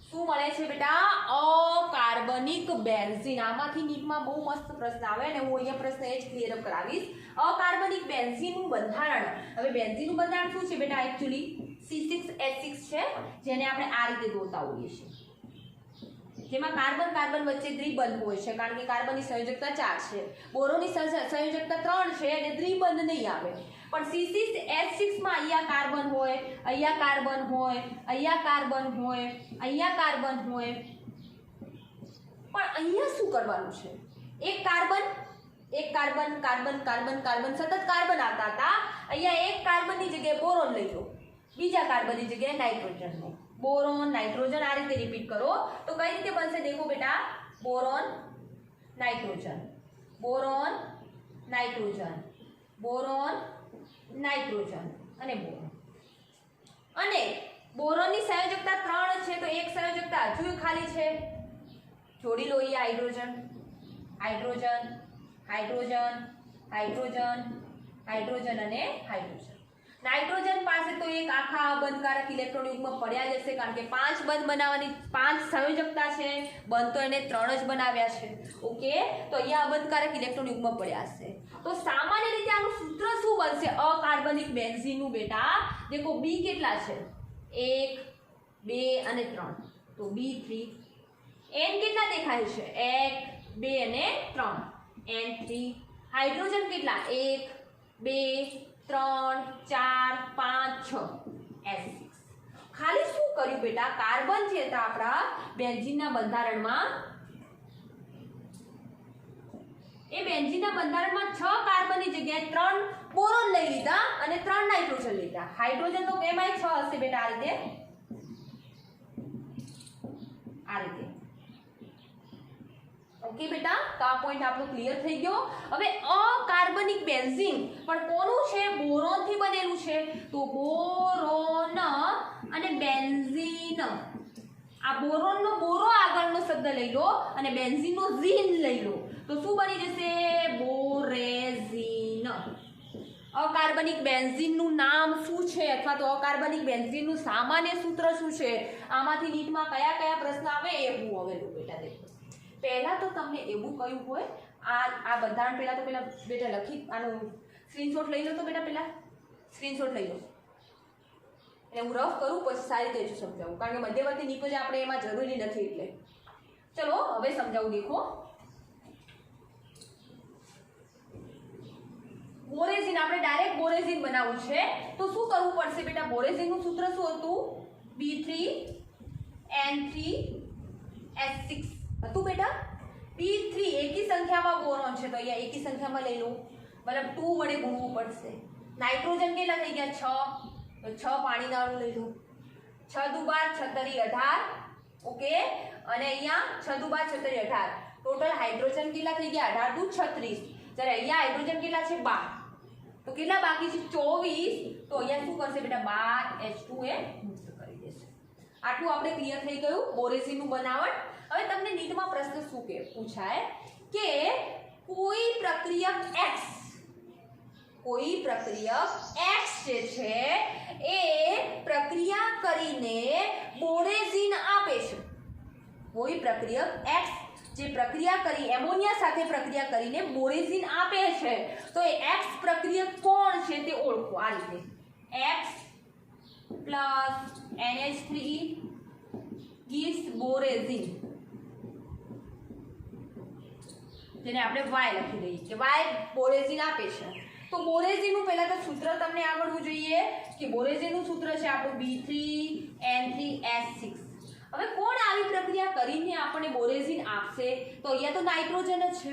Speaker 1: શું મળે છે બેટા? અકાર્બનિક બેન્ઝીન. આમાંથી નીટમાં બહુ મસ્ત પ્રશ્ન આવે અને હું અહીંયા પ્રશ્ન એ જ ક્લિયર કરાવીશ. અકાર્બનિક બેન્ઝીનનું બંધારણ. હવે બેન્ઝીનનું બંધારણ શું છે બેટા? એકચ્યુઅલી C6H6 છે, જેને આપણે આ રીતે દોરતા હોઈએ છીએ, જેમાં કાર્બન વચ્ચે દ્વિબંધ હોય છે, કારણ કે કાર્બનની સંયોજકતા 4 છે, બોરોનની સંયોજકતા 3 છે અને દ્વિબંધ નહીં આવે. પણ C6H6 માં અહીંયા કાર્બન હોય, અહીંયા કાર્બન હોય, અહીંયા કાર્બન હોય, અહીંયા કાર્બન હોય, પણ અહીંયા શું કરવાનું છે? એક કાર્બન કાર્બન કાર્બન કાર્બન સતત કાર્બન આવતા હતા. અહીંયા એક કાર્બનની જગ્યાએ બોરોન લઈ લો, બીજા કાર્બનની જગ્યાએ નાઇટ્રોજન લો. બોરોન નાઇટ્રોજન આ રીતે રિપીટ કરો તો કઈ રીતે બનશે? દેખો બેટા, boron nitrogen, boron nitrogen, boron nitrogen અને બોરોન. અને બોરોનની સંયોજકતા 3 છે તો એક સંયોજકતા હજુ ખાલી છે, જોડી લો. એ hydrogen hydrogen hydrogen hydrogen hydrogen અને હાઇડ્રોજન. નાઇટ્રોજન પાસે તો એક આખા બંધકારક ઇલેક્ટ્રોન યુગ્મ પડ્યા જ હશે, કારણ કે 5 બંધ બનાવવાની 5 સંયોજકતા છે, બંધ તો એને 3 જ બનાવ્યા છે. ઓકે, તો અહીંયા અબંધકારક ઇલેક્ટ્રોન યુગ્મ પડ્યા હશે. તો સામાન્ય રીતે આનું સૂત્ર શું બનશે? અકાર્બનિક બેન્ઝીનનું બેટા દેખો B કેટલા છે? 1 2 અને 3, તો B3. N કેટલા દેખાય છે? 1 2 અને 3, N3. હાઇડ્રોજન કેટલા? 1 2 3 4 5 6, S6. ખાલી શું કર્યું બેટા? કાર્બન છે તો આપણા બેન્ઝીનના બંધારણમાં, એ બેન્ઝીનના બંધારણમાં 6 કાર્બનની જગ્યાએ 3 બોરોન લઈ લીધા અને 3 નાઇટ્રોજન લીધા. હાઇડ્રોજન તો એમાંય 6 હશે બેટા, આ રીતે આ રીતે. ઓકે બેટા, તો આ પોઈન્ટ આપણો ક્લિયર થઈ ગયો. હવે અકાર્બનિક બેન્ઝીન પણ કોનું છે? બોરોન થી બનેલું છે, તો બોરોન અને બેન્ઝીન. આ બોરોનનો બોરો આગળનો શબ્દ લઈ લો અને બેન્ઝીનનો ઝીન લઈ લો તો શું બની જશે? બોરેઝીન. અકાર્બનિક બેન્ઝીનનું નામ શું છે અથવા તો અકાર્બનિક બેન્ઝીનનું સામાન્ય સૂત્ર શું છે? આમાંથી નીટમાં કયા કયા પ્રશ્ન આવે એવું હવે બેટા દેખો. પહેલા તો તમને એવું કહ્યું હોય, આ બંધારણ પહેલા તો બેટા લખી આનું સ્ક્રીનશોટ લઈ લો. તો બેટા પહેલા સ્ક્રીનશોટ લઈ લો એટલે હું રફ કરું પછી સારી રીતે સમજાવું, કારણ કે મધ્યવર્તી નિપજ આપણે એમાં જરૂરી નથી. એટલે ચલો હવે સમજાવું. દેખો, બોરેઝીન આપણે ડાયરેક્ટ બોરેઝીન બનાવવું છે તો શું કરવું પડશે બેટા? બોરેઝીનનું સૂત્ર શું હતું? B3N3H6 હતું બેટા. B3 એકી સંખ્યામાં બોરોન છે તો અહીંયા એકી સંખ્યામાં લઈ લો, મતલબ 2 વડે ગુણવું પડશે. નાઇટ્રોજન કેટલા થઈ ગયા? 6, તો 6 પાણીના અણુ લઈ લો. 6 દુ 12 36 18. ઓકે, અને અહીંયા 6 દુ 12 36 18. ટોટલ હાઇડ્રોજન કેટલા થઈ ગયા? 18 દુ 36. જ્યારે અહીંયા હાઇડ્રોજન કેટલા છે? 12. તો કેટલા બાકી છે? 24. તો અહીંયા શું કરશે બેટા? 12H2 એ મુક્ત કરી દેશે. આટલું આપણે ક્લિયર થઈ ગયું બોરેઝીનનું બનાવટ. હવે તમને નીટમાં પ્રશ્ન શું કે પૂછાય કે કોઈ પ્રક્રિયક X જે છે એ પ્રક્રિયા કરીને બોરેઝીન આપે છે. કોઈ પ્રક્રિયક X જે પ્રક્રિયા કરી એમોનિયા સાથે પ્રક્રિયા કરીને બોરેઝીન આપે છે તો એ X પ્રક્રિયક કોણ છે તે ઓળખો. આ રીતે X + NH3 gives બોરેઝીન, જેને આપણે Y લખી દઈએ કે Y બોરેઝીન આપે છે. તો બોરેઝીનનું પહેલા તો સૂત્ર તમને આવડવું જોઈએ કે બોરેઝીનનું સૂત્ર છે આપણું B3N3H6. હવે કોણ આવી પ્રક્રિયા કરીને આપણને બોરેઝીન આપશે? તો અહીંયા તો નાઇટ્રોજન જ છે.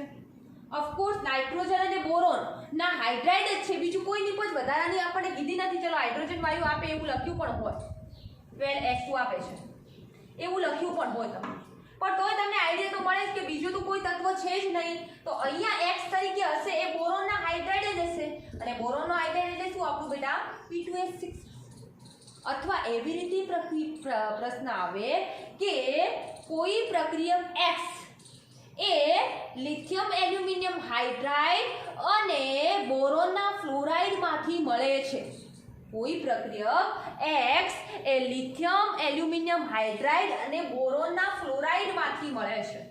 Speaker 1: ઓફકોર્સ નાઇટ્રોજન અને બોરોન ના હાઇડ્રાઇડ જ છે, બીજું કોઈ નિપજ વધારાની આપણને કીધી નથી. ચલો હાઇડ્રોજન વાયુ આપે એવું લખ્યું પણ હોય, 12H2 આપે છે એવું લખ્યું પણ હોય તમને, પણ તોય તમને આઈડિયા તો મળે જ કે બીજું તો કોઈ તત્વ છે જ નહીં. તો અહીંયા X તરીકે હશે એ બોરોનના હાઇડ્રાઇડ જ હશે, અને બોરોનનો હાઇડ્રાઇડ એટલે શું આપણું બેટા? P2H6. અથવા એવી રીતે પ્રશ્ન આવે કે કોઈ પ્રક્રિયક X એ લિથિયમ એલ્યુમિનિયમ હાઇડ્રાઇડ અને બોરોનના ફ્લોરાઇડમાંથી મળે છે. કોઈ પ્રક્રિયક X એ લિથિયમ એલ્યુમિનિયમ હાઇડ્રાઇડ અને બોરોનના ફ્લોરાઇડમાંથી મળે છે.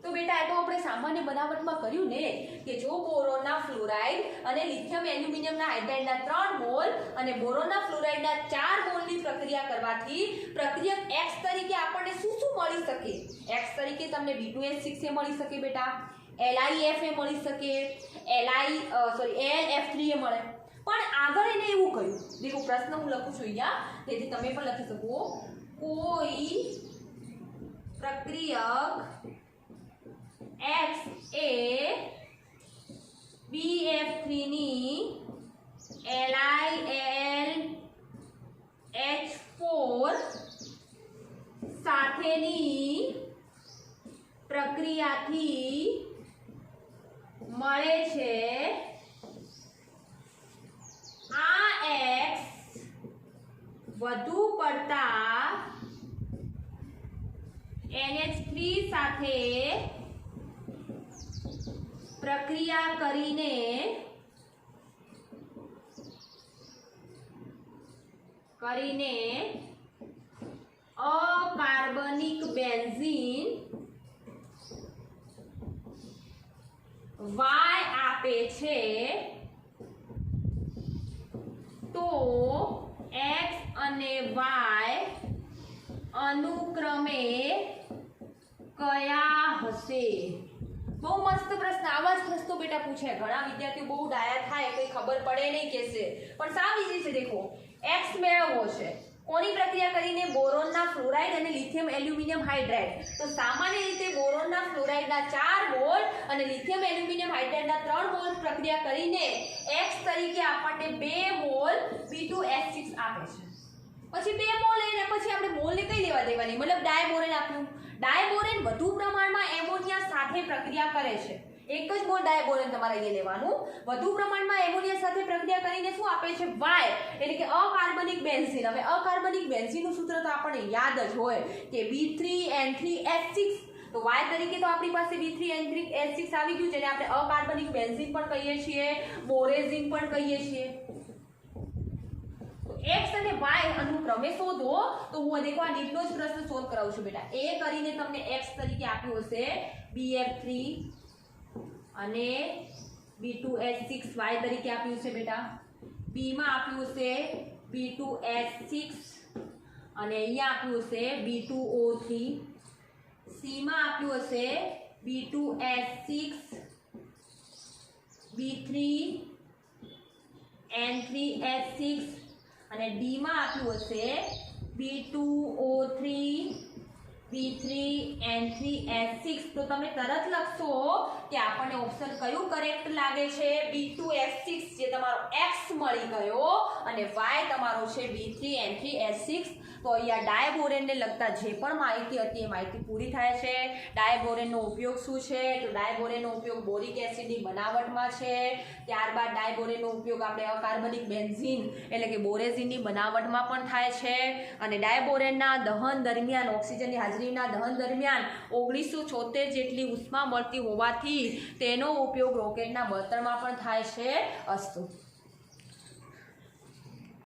Speaker 1: તો બેટા એ તો આપણે સામાન્ય બનાવટમાં કર્યું ને કે જો બોરોનના ફ્લોરાઇડ અને લિથિયમ એલ્યુમિનિયમના હાઇડ્રાઇડના 3 મોલ અને બોરોનના ફ્લોરાઇડના 4 મોલની પ્રક્રિયા કરવાથી પ્રક્રિયક X તરીકે આપણને શું શું મળી શકે? X તરીકે તમને B2H6 મળી શકે બેટા, LiF એ મળી શકે, AlF3 એ મળે, પણ આગળ એને એવું કહ્યું, દેખો પ્રશ્ન હું લખું છું અહીંયા, તેથી તમે પણ લખી શકો, કોઈ પ્રક્રિયક X એ BF3 ની LiLH4 સાથેની પ્રક્રિયાથી મળે છે, આ X વધુ પડતા NH3 સાથે પ્રક્રિયા કરીને અકાર્બનિક બેન્ઝીન Y આપે છે, તો X અને Y અનુક્રમે કયા હશે? બહુ મસ્ત પ્રશ્ન. આવા જ પ્રશ્નો બેટા પૂછે. ઘણા વિદ્યાર્થીઓ બહુ ડાયા થાય, કંઈ ખબર પડે નહીં કહેશે, પણ સાવ ઈઝી છે. દેખો X મેળવવો છે, કોની પ્રક્રિયા કરીને? બોરોનના ફ્લોરાઇડ અને લિથિયમ એલ્યુમિનિયમ હાઇડ્રાઇડ. તો સામાન્ય રીતે બોરોનના ફ્લોરાઇડના 4 મોલ અને લિથિયમ એલ્યુમિનિયમ હાઇડ્રાઇડના 3 મોલ પ્રક્રિયા કરીને X તરીકે આપણને 2 મોલ B2H6 આપે છે. પછી 2 મોલ લઈને પછી આપણે મોલને કઈ લેવા દેવાની, મતલબ ડાયબોરેન આપ્યું. ડાયબોરેન વધુ પ્રમાણમાં એમોનિયા સાથે પ્રક્રિયા કરે છે. એક જ મોલ ડાયબોરેન તમારે અહીંયા લેવાનું. વધુ પ્રમાણમાં એમોનિયા સાથે પ્રક્રિયા કરીને શું આપે છે? Y, એટલે કે અકાર્બનિક બેન્ઝીન. હવે અકાર્બનિક બેન્ઝીનનું સૂત્ર તો આપણને યાદ જ હોય કે B3N3H6. તો Y તરીકે તો આપણી પાસે B3N3H6 આવી ગયું, જેને આપણે અકાર્બનિક બેન્ઝીન પણ કહીએ છીએ, બોરેઝીન પણ કહીએ છીએ. X અને Y અનુક્રમે શોધો. તો હું દેખો આ નીચનો જ પ્રશ્ન સોલ્વ કરાવું છું બેટા. A કરીને તમને X તરીકે આપ્યું હશે BF3 અને B2H6 Y તરીકે આપ્યું છે બેટા. B માં આપ્યું છે B2H6 અને અહીંયા આપ્યું છે B2O3. C માં આપ્યું હશે B2H6 B3N3H6 અને D માં આપ્યું હશે B2O3 B3N3H6. તો તમે તરત લખશો કે આપણને ઓપ્શન કયું કરેક્ટ લાગે છે? B2H6 જે તમારો X મળી ગયો અને Y તમારો છે B3N3H6. તો અહીંયા ડાયબોરેનને લગતા જે પણ માહિતી હતી એ માહિતી પૂરી થાય છે. ડાયબોરેનનો ઉપયોગ શું છે? તો ડાયબોરેનનો ઉપયોગ બોરિક એસિડની બનાવટમાં છે. ત્યારબાદ ડાયબોરેનનો ઉપયોગ આપણે અકાર્બનિક બેન્ઝીન એટલે કે બોરેઝીનની બનાવટમાં પણ થાય છે. અને ડાયબોરેનના દહન દરમિયાન, ઓક્સિજનની હાજરીના દહન દરમિયાન 1976 જેટલી ઉષ્મા મળતી હોવાથી તેનો ઉપયોગ રોકેટના બળતણમાં પણ થાય છે. અસ્તુ.